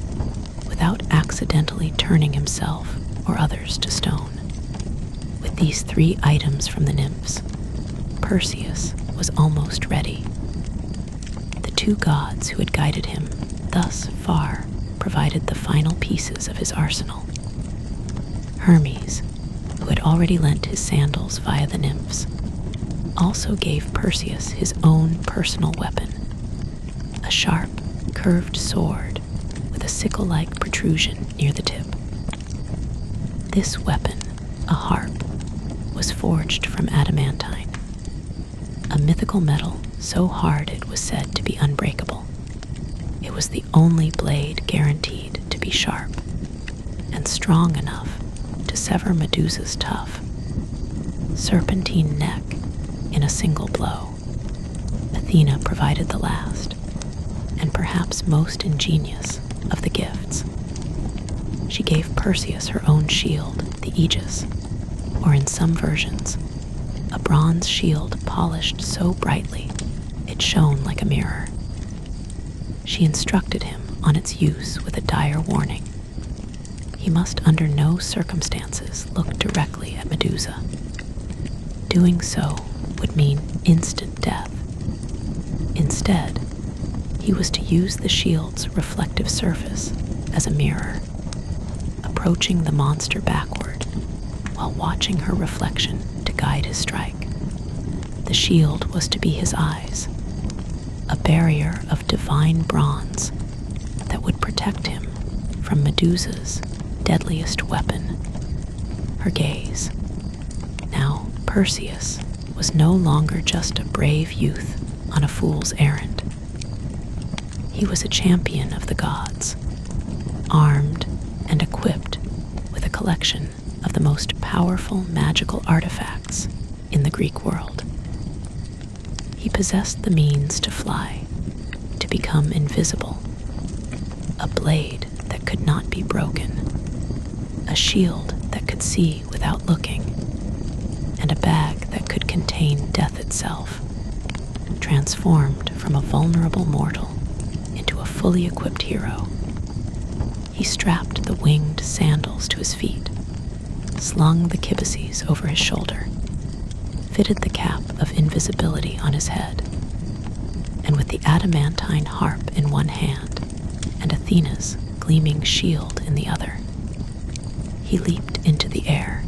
without accidentally turning himself or others to stone. With these 3 items from the nymphs, Perseus was almost ready. The 2 gods who had guided him thus far provided the final pieces of his arsenal. Hermes, who had already lent his sandals via the nymphs, also gave Perseus his own personal weapon, a sharp, curved sword with a sickle-like protrusion near the tip. This weapon, a harp, was forged from adamantine, a mythical metal so hard it was said to be unbreakable. It was the only blade guaranteed to be sharp and strong enough to sever Medusa's tough, serpentine neck in a single blow. Athena provided the last, and perhaps most ingenious, of the gifts. She gave Perseus her own shield, the Aegis, or in some versions, a bronze shield polished so brightly it shone like a mirror. She instructed him on its use with a dire warning. He must under no circumstances look directly at Medusa. Doing so would mean instant death. Instead, he was to use the shield's reflective surface as a mirror, approaching the monster backward while watching her reflection to guide his strike. The shield was to be his eyes, a barrier of divine bronze that would protect him from Medusa's deadliest weapon, her gaze. Now Perseus was no longer just a brave youth on a fool's errand. He was a champion of the gods, armed and equipped with a collection of the most powerful magical artifacts in the Greek world. He possessed the means to fly, to become invisible, a blade that could not be broken, a shield that could see without looking, and a bag that could contain death itself, transformed from a vulnerable mortal into a fully equipped hero. He strapped the winged sandals to his feet, slung the kibices over his shoulder, fitted the cap of invisibility on his head, and with the adamantine harp in one hand and Athena's gleaming shield in the other, he leaped into the air.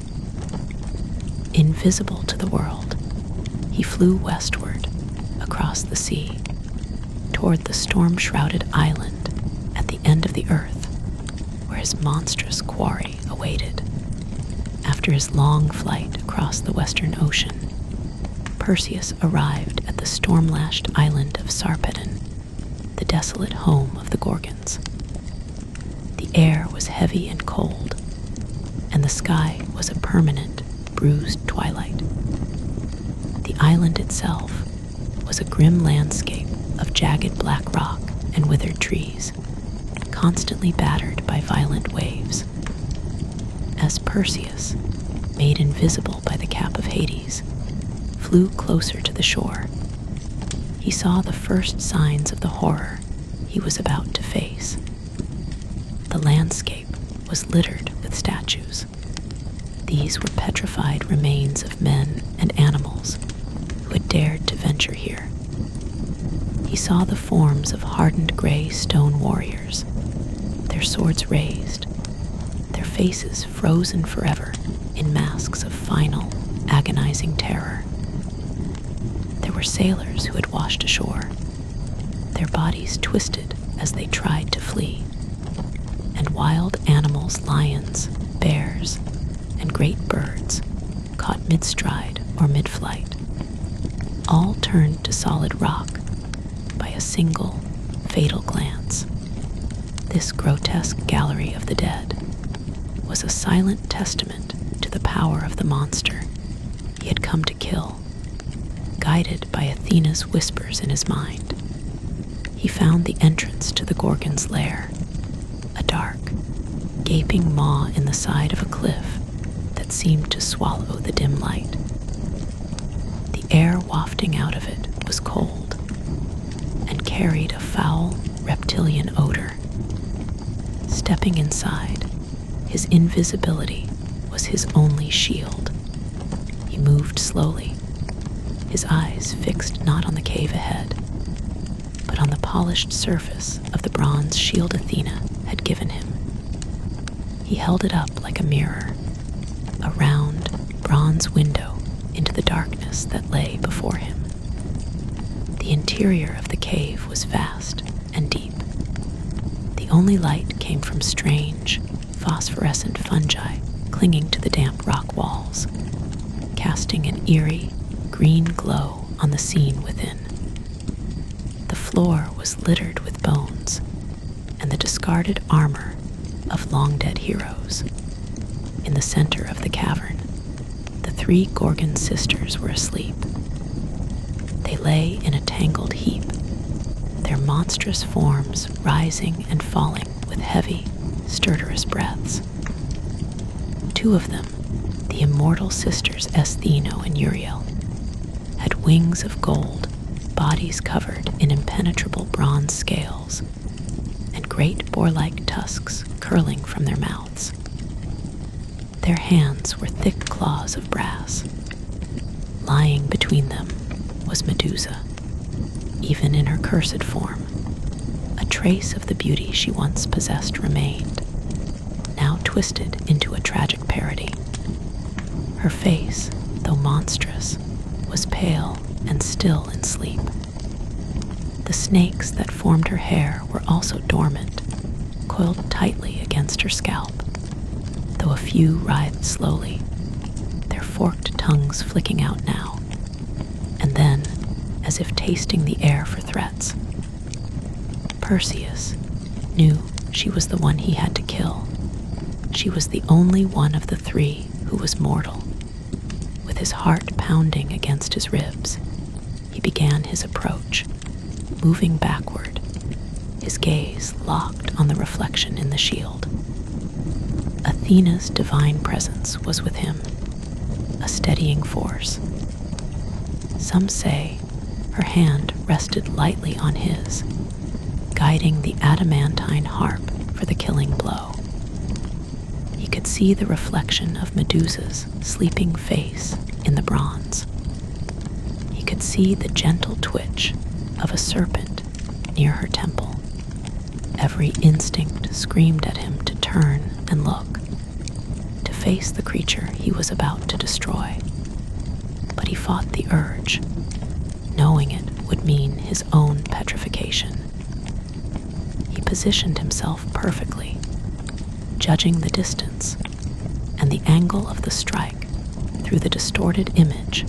Invisible to the world, he flew westward across the sea toward the storm-shrouded island at the end of the earth where his monstrous quarry awaited. After his long flight across the western ocean, Perseus arrived at the storm-lashed island of Sarpedon, the desolate home of the Gorgons. The air was heavy and cold, and the sky was a permanent, bruised twilight. The island itself was a grim landscape of jagged black rock and withered trees, constantly battered by violent waves. As Perseus, made invisible by the cap of Hades, flew closer to the shore, he saw the first signs of the horror he was about to face. The landscape was littered with statues. These were petrified remains of men and animals who had dared to venture here. He saw the forms of hardened gray stone warriors, their swords raised, their faces frozen forever in masks of final, agonizing terror. There were sailors who had washed ashore, their bodies twisted as they tried to flee, and wild animals, lions, bears, and great birds, caught mid-stride or mid-flight, all turned to solid rock by a single, fatal glance. This grotesque gallery of the dead was a silent testament to the power of the monster he had come to kill. Guided by Athena's whispers in his mind, he found the entrance to the Gorgon's lair, a dark, gaping maw in the side of a cliff that seemed to swallow the dim light. The air wafting out of it was cold, and carried a foul, reptilian odor. Stepping inside, his invisibility was his only shield. He moved slowly, his eyes fixed not on the cave ahead, but on the polished surface of the bronze shield Athena had given him. He held it up like a mirror, a round, bronze window into the darkness that lay before him. The interior of the cave was vast and deep. The only light came from strange, phosphorescent fungi clinging to the damp rock walls, casting an eerie, green glow on the scene within. The floor was littered with bones and the discarded armor of long-dead heroes. In the center of the cavern, the 3 Gorgon sisters were asleep. They lay in a tangled heap, their monstrous forms rising and falling with heavy, stertorous breaths. 2 of them, the immortal sisters Estheno and Uriel, had wings of gold, bodies covered in impenetrable bronze scales, and great boar-like tusks curling from their mouths. Their hands were thick claws of brass. Lying between them was Medusa, even in her cursed form. A trace of the beauty she once possessed remained, now twisted into a tragic parody. Her face, though monstrous, was pale and still in sleep. The snakes that formed her hair were also dormant, coiled tightly against her scalp, though a few writhed slowly, their forked tongues flicking out now, and then, as if tasting the air for threats. Perseus knew she was the one he had to kill. She was the only one of the 3 who was mortal. With his heart pounding against his ribs, he began his approach, moving backward, his gaze locked on the reflection in the shield. Athena's divine presence was with him, a steadying force. Some say her hand rested lightly on his, guiding the adamantine harp for the killing blow. He could see the reflection of Medusa's sleeping face in the bronze. He could see the gentle twitch of a serpent near her temple. Every instinct screamed at him to turn and look, to face the creature he was about to destroy. But he fought the urge, knowing it would mean his own petrification. He positioned himself perfectly, judging the distance and the angle of the strike through the distorted image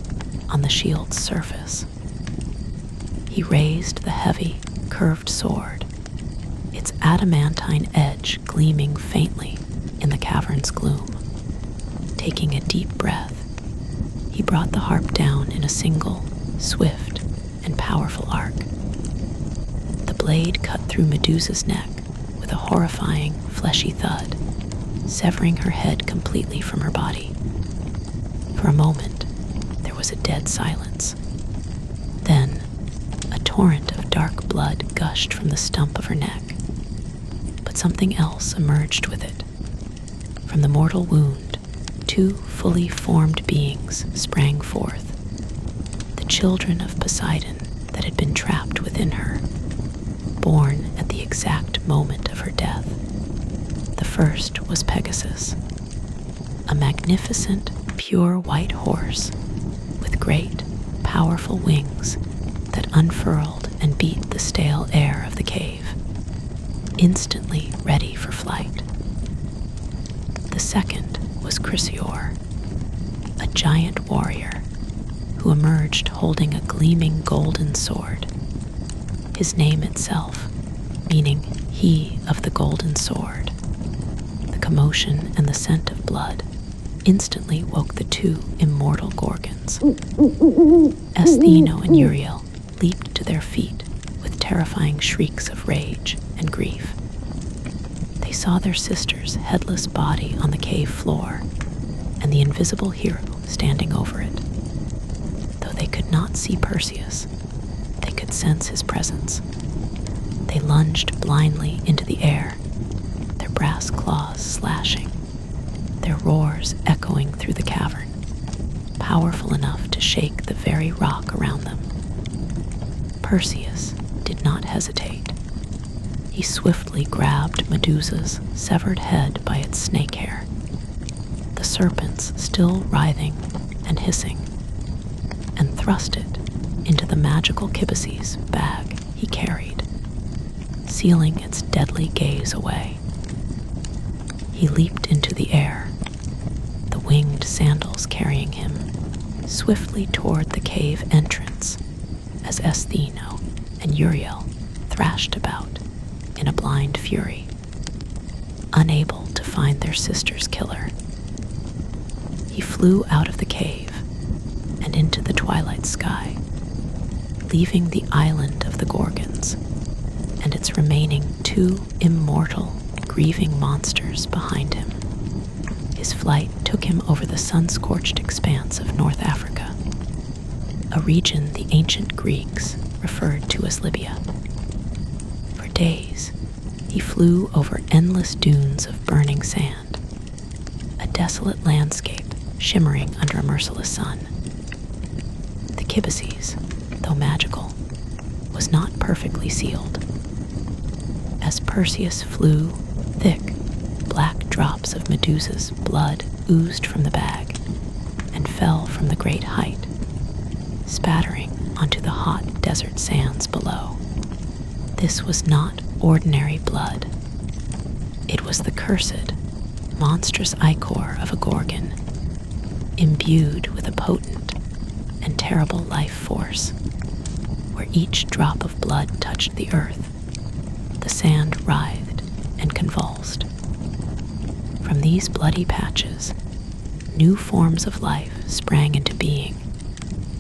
on the shield's surface. He raised the heavy, curved sword, its adamantine edge gleaming faintly in the cavern's gloom. Taking a deep breath, he brought the harp down in a single, swift, and powerful arc. The blade cut through Medusa's neck with a horrifying, fleshy thud, severing her head completely from her body. For a moment, there was a dead silence. Then, a torrent of dark blood gushed from the stump of her neck. But something else emerged with it. From the mortal wound, 2 fully formed beings sprang forth, the children of Poseidon that had been trapped within her, born at the exact moment of her death. The first was Pegasus, a magnificent, pure white horse with great, powerful wings that unfurled and beat the stale air of the cave, instantly ready for flight. The second was Chrysaor, a giant warrior who emerged holding a gleaming golden sword, his name itself meaning he of the golden sword. The commotion and the scent of blood instantly woke the 2 immortal Gorgons. Estheno and Uriel leaped to their feet with terrifying shrieks of rage and grief. They saw their sister's headless body on the cave floor and the invisible hero standing over it. Though they could not see Perseus, they could sense his presence, They lunged blindly into the air, their brass claws slashing, their roars echoing through the cavern, powerful enough to shake the very rock around them. Perseus did not hesitate. He swiftly grabbed Medusa's severed head by its snake hair, the serpents still writhing and hissing, and thrust it into the magical Kibises bag he carried, sealing its deadly gaze away. He leaped into the air, the winged sandals carrying him swiftly toward the cave entrance as Estheno and Uriel thrashed about in a blind fury, unable to find their sister's killer. He flew out of the cave and into the twilight sky, leaving the island of the Gorgons and its remaining two immortal, grieving monsters behind him. His flight took him over the sun-scorched expanse of North Africa, a region the ancient Greeks referred to as Libya. For days, he flew over endless dunes of burning sand, a desolate landscape shimmering under a merciless sun. The Kibises, though magical, was not perfectly sealed. As Perseus flew, thick, black drops of Medusa's blood oozed from the bag and fell from the great height, spattering onto the hot desert sands below. This was not ordinary blood. It was the cursed, monstrous ichor of a Gorgon, imbued with a potent and terrible life force. Where each drop of blood touched the earth, the sand writhed and convulsed. From these bloody patches, new forms of life sprang into being,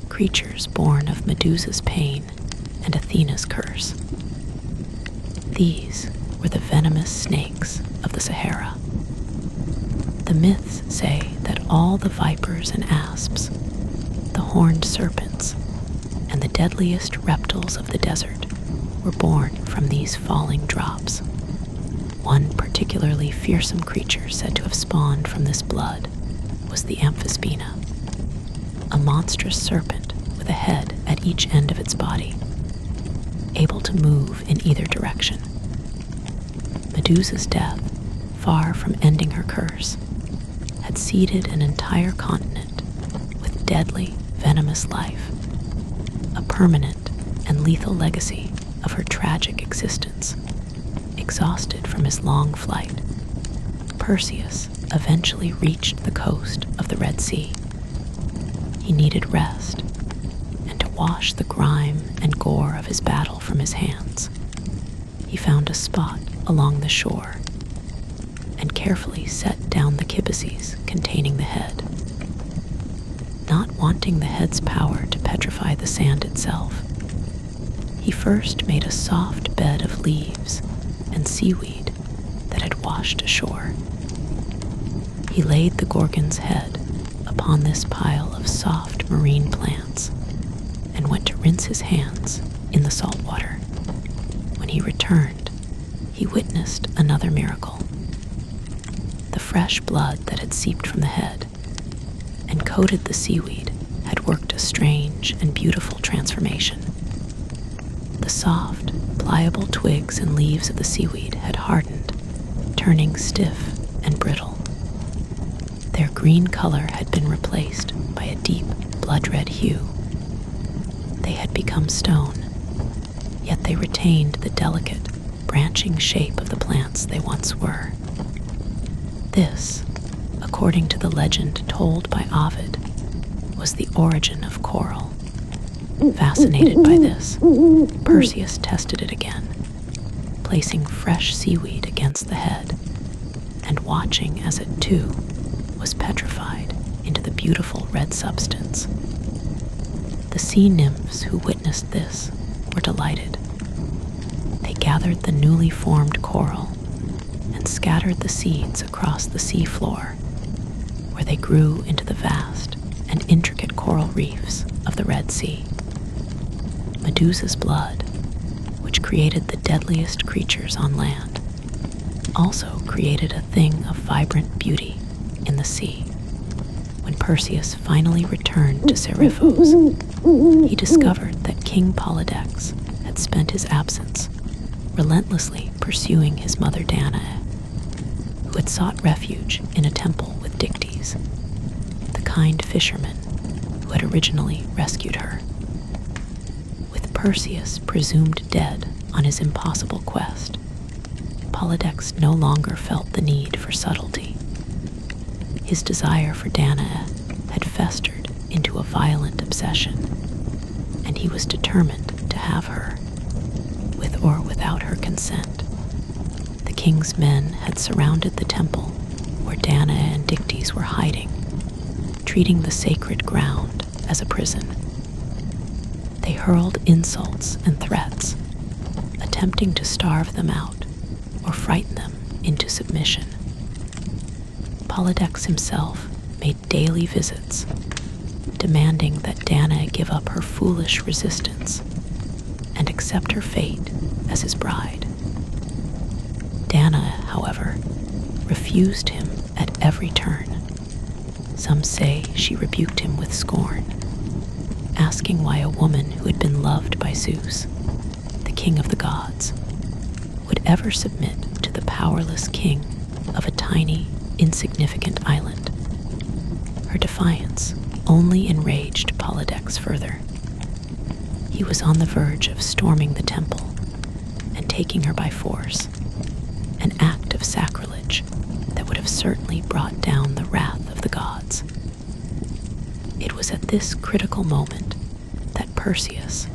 creatures born of Medusa's pain and Athena's curse. These were the venomous snakes of the Sahara. The myths say that all the vipers and asps, the horned serpents, and the deadliest reptiles of the desert were born from these falling drops. One particularly fearsome creature said to have spawned from this blood was the Amphispina, a monstrous serpent with a head at each end of its body, able to move in either direction. Medusa's death, far from ending her curse, had seeded an entire continent with deadly, venomous life, a permanent and lethal legacy of her tragic existence. Exhausted from his long flight, Perseus eventually reached the coast of the Red Sea. He needed rest and to wash the grime and gore of his battle from his hands. He found a spot along the shore and carefully set down the Kibises containing the head. Not wanting the head's power to petrify the sand itself, he first made a soft bed of leaves and seaweed that had washed ashore. He laid the Gorgon's head upon this pile of soft marine plants and went to rinse his hands in the salt water. When he returned, he witnessed another miracle. The fresh blood that had seeped from the head and coated the seaweed had worked a strange and beautiful transformation. The soft, pliable twigs and leaves of the seaweed had hardened, turning stiff and brittle. Their green color had been replaced by a deep, blood-red hue. They had become stone, yet they retained the delicate, branching shape of the plants they once were. This, according to the legend told by Ovid, was the origin of coral. Fascinated by this, Perseus tested it again, placing fresh seaweed against the head and watching as it too was petrified into the beautiful red substance. The sea nymphs who witnessed this were delighted. They gathered the newly formed coral and scattered the seeds across the sea floor, where they grew into the vast and intricate coral reefs of the Red Sea. Medusa's blood, which created the deadliest creatures on land, also created a thing of vibrant beauty in the sea. When Perseus finally returned to Seriphos, he discovered that King Polydex had spent his absence relentlessly pursuing his mother Danae, who had sought refuge in a temple with Dictys, the kind fisherman who had originally rescued her. With Perseus presumed dead on his impossible quest, Polydex no longer felt the need for subtlety. His desire for Danae had festered into a violent obsession, and he was determined to have her, with or without her consent. The king's men had surrounded the temple where Danae and Dictys were hiding, treating the sacred ground as a prison. They hurled insults and threats, attempting to starve them out or frighten them into submission. Polydex himself made daily visits, demanding that Danae give up her foolish resistance and accept her fate as his bride. Danae, however, refused him at every turn. Some say she rebuked him with scorn, asking why a woman who had been loved by Zeus, the king of the gods, would ever submit to the powerless king of a tiny, insignificant island. Her defiance only enraged Polydex further. He was on the verge of storming the temple and taking her by force, an act of sacrilege that would have certainly brought down the wrath of the gods. It was at this critical moment that Perseus,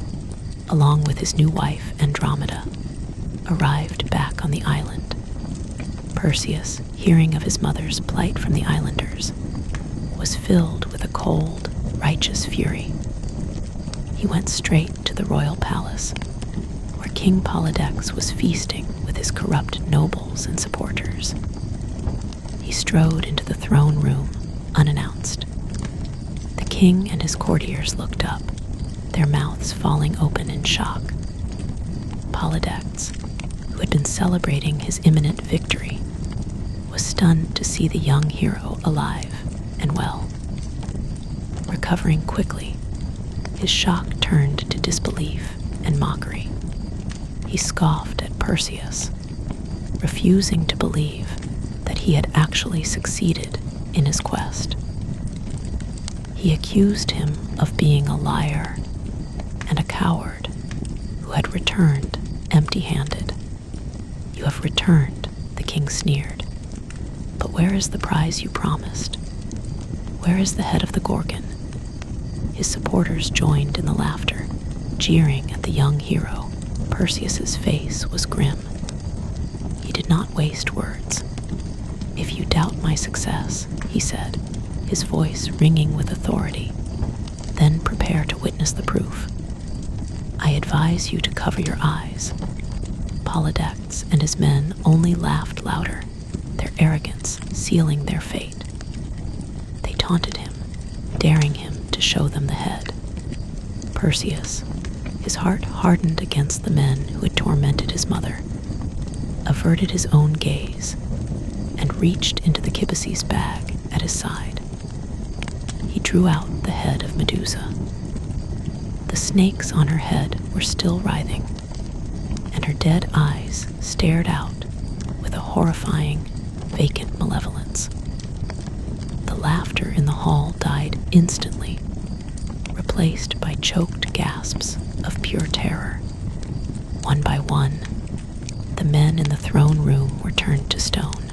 along with his new wife Andromeda, arrived back on the island. Perseus, hearing of his mother's plight from the islanders, was filled with a cold, righteous fury. He went straight to the royal palace, where King Polydex was feasting with his corrupt nobles and supporters. He strode into the throne room unannounced. The king and his courtiers looked up, their mouths falling open in shock. Polydex, who had been celebrating his imminent victory, was stunned to see the young hero alive and well. Recovering quickly, his shock turned to disbelief and mockery. He scoffed at Perseus, refusing to believe that he had actually succeeded in his quest. He accused him of being a liar and a coward who had returned empty-handed. "You have returned," the king sneered. "But where is the prize you promised? Where is the head of the Gorgon?" His supporters joined in the laughter, jeering at the young hero. Perseus's face was grim. He did not waste words. "If you doubt my success," he said, his voice ringing with authority, "then prepare to witness the proof. I advise you to cover your eyes." Polydex and his men only laughed louder, their arrogance sealing their fate. They taunted him, daring him to show them the head. Perseus, his heart hardened against the men who had tormented his mother, averted his own gaze and reached into the kibbesy's bag at his side. He drew out the head of Medusa. The snakes on her head were still writhing, and her dead eyes stared out with a horrifying, vacant malevolence. The laughter in the hall died instantly, replaced by choked gasps of pure terror. One by one, the men in the throne room were turned to stone.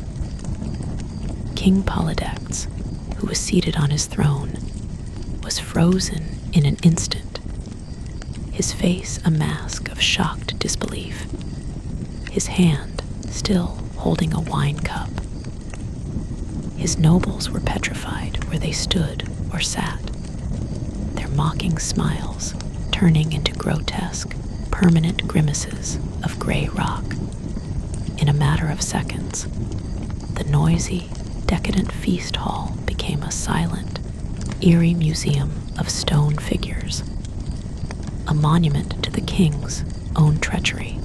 King Polydex, who was seated on his throne, was frozen in an instant, his face a mask of shocked disbelief, his hand still holding a wine cup. His nobles were petrified where they stood or sat, their mocking smiles turning into grotesque, permanent grimaces of gray rock. In a matter of seconds, the noisy, decadent feast hall became a silent, eerie museum of stone figures, a monument to the king's own treachery.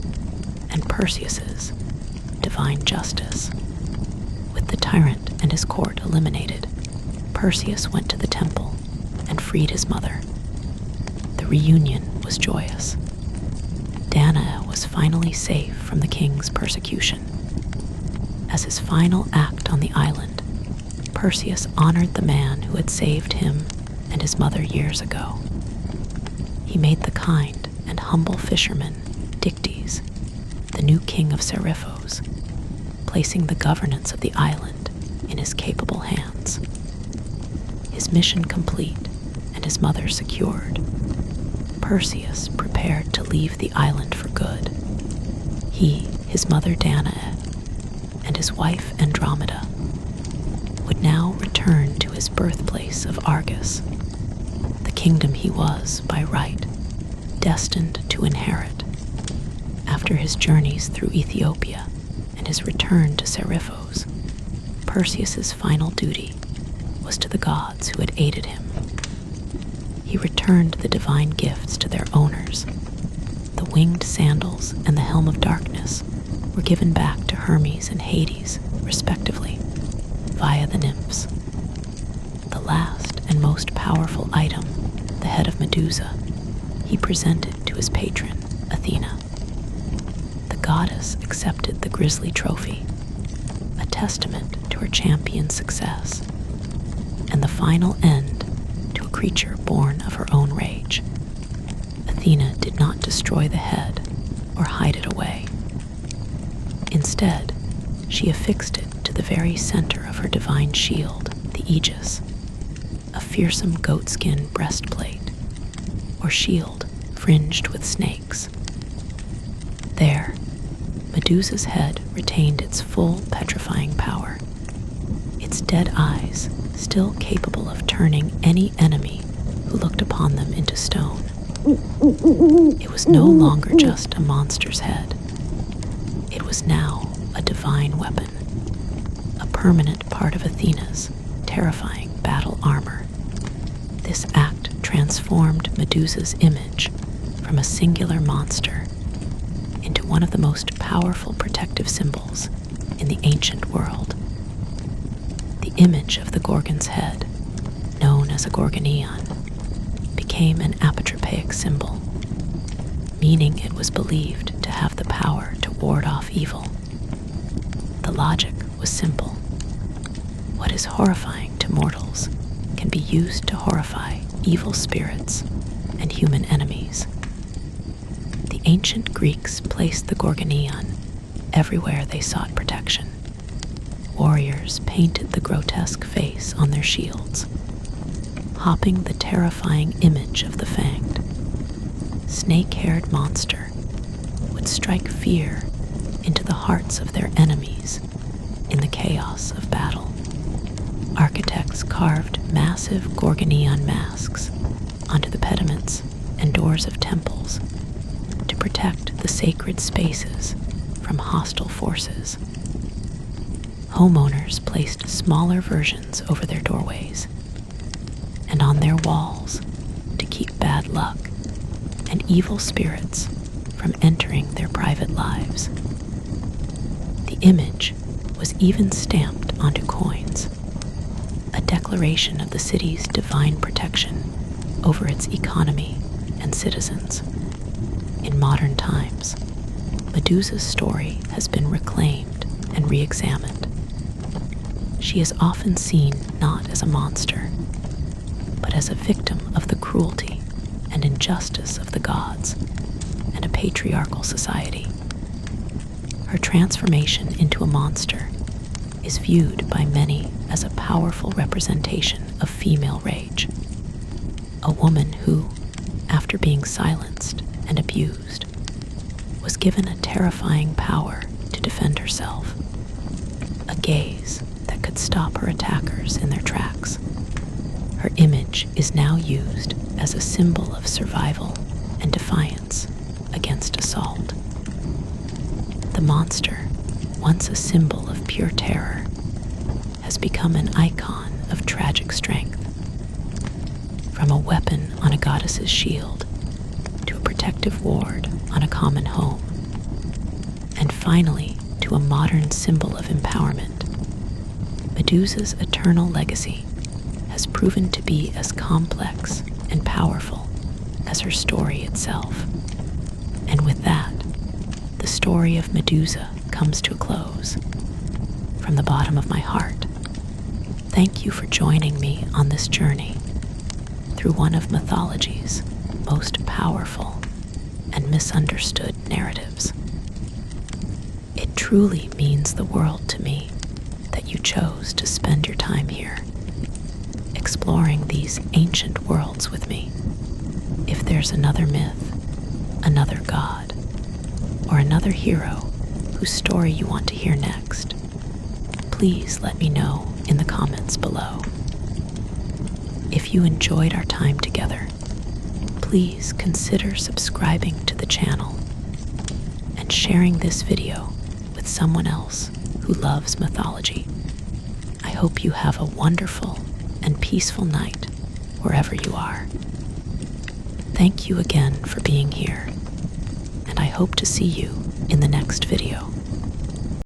and Perseus's divine justice. With the tyrant and his court eliminated, Perseus went to the temple and freed his mother. The reunion was joyous. Danae was finally safe from the king's persecution. As his final act on the island, Perseus honored the man who had saved him and his mother years ago. He made the kind and humble fisherman, Dictys, the new king of Seriphos, placing the governance of the island in his capable hands. His mission complete and his mother secured, Perseus prepared to leave the island for good. He, his mother Danae, and his wife Andromeda would now return to his birthplace of Argus, the kingdom he was, by right, destined to inherit. After his journeys through Ethiopia and his return to Seriphos, Perseus's final duty was to the gods who had aided him. He returned the divine gifts to their owners. The winged sandals and the helm of darkness were given back to Hermes and Hades, respectively, via the nymphs. The last and most powerful item, the head of Medusa, he presented to his patron, Athena. The goddess accepted the grisly trophy, a testament to her champion's success, and the final end to a creature born of her own rage. Athena did not destroy the head or hide it away. Instead, she affixed it to the very center of her divine shield, the Aegis, a fearsome goatskin breastplate, or shield fringed with snakes. There, Medusa's head retained its full petrifying power, its dead eyes still capable of turning any enemy who looked upon them into stone. It was no longer just a monster's head. It was now a divine weapon, a permanent part of Athena's terrifying battle armor. This act transformed Medusa's image from a singular monster into one of the most powerful protective symbols in the ancient world. The image of the Gorgon's head, known as a gorgonion, became an apotropaic symbol, meaning it was believed to have the power to ward off evil. The logic was simple. What is horrifying to mortals can be used to horrify evil spirits and human enemies. The ancient Greeks placed the gorgonion everywhere they sought protection. Warriors painted the grotesque face on their shields, hopping the terrifying image of the fanged, snake-haired monster would strike fear into the hearts of their enemies in the chaos of battle. Architects carved massive gorgonion masks onto the pediments and doors of temples to protect the sacred spaces from hostile forces. Homeowners placed smaller versions over their doorways and on their walls to keep bad luck and evil spirits from entering their private lives. The image was even stamped onto coins, a declaration of the city's divine protection over its economy and citizens. In modern times, Medusa's story has been reclaimed and re-examined. She is often seen not as a monster, but as a victim of the cruelty and injustice of the gods and a patriarchal society. Her transformation into a monster is viewed by many as a powerful representation of female rage. A woman who, after being silenced and abused, was given a terrifying power to defend herself, a gaze that could stop her attackers in their tracks. Her image is now used as a symbol of survival and defiance against assault. The monster, once a symbol of pure terror, has become an icon of tragic strength. From a weapon on a goddess's shield to a protective ward on a common home, finally to a modern symbol of empowerment. Medusa's eternal legacy has proven to be as complex and powerful as her story itself. And with that, the story of Medusa comes to a close. From the bottom of my heart, thank you for joining me on this journey through one of mythology's most powerful and misunderstood narratives. It truly means the world to me that you chose to spend your time here, exploring these ancient worlds with me. If there's another myth, another god, or another hero whose story you want to hear next, please let me know in the comments below. If you enjoyed our time together, please consider subscribing to the channel and sharing this video with someone else who loves mythology. I hope you have a wonderful and peaceful night wherever you are. Thank you again for being here, and I hope to see you in the next video.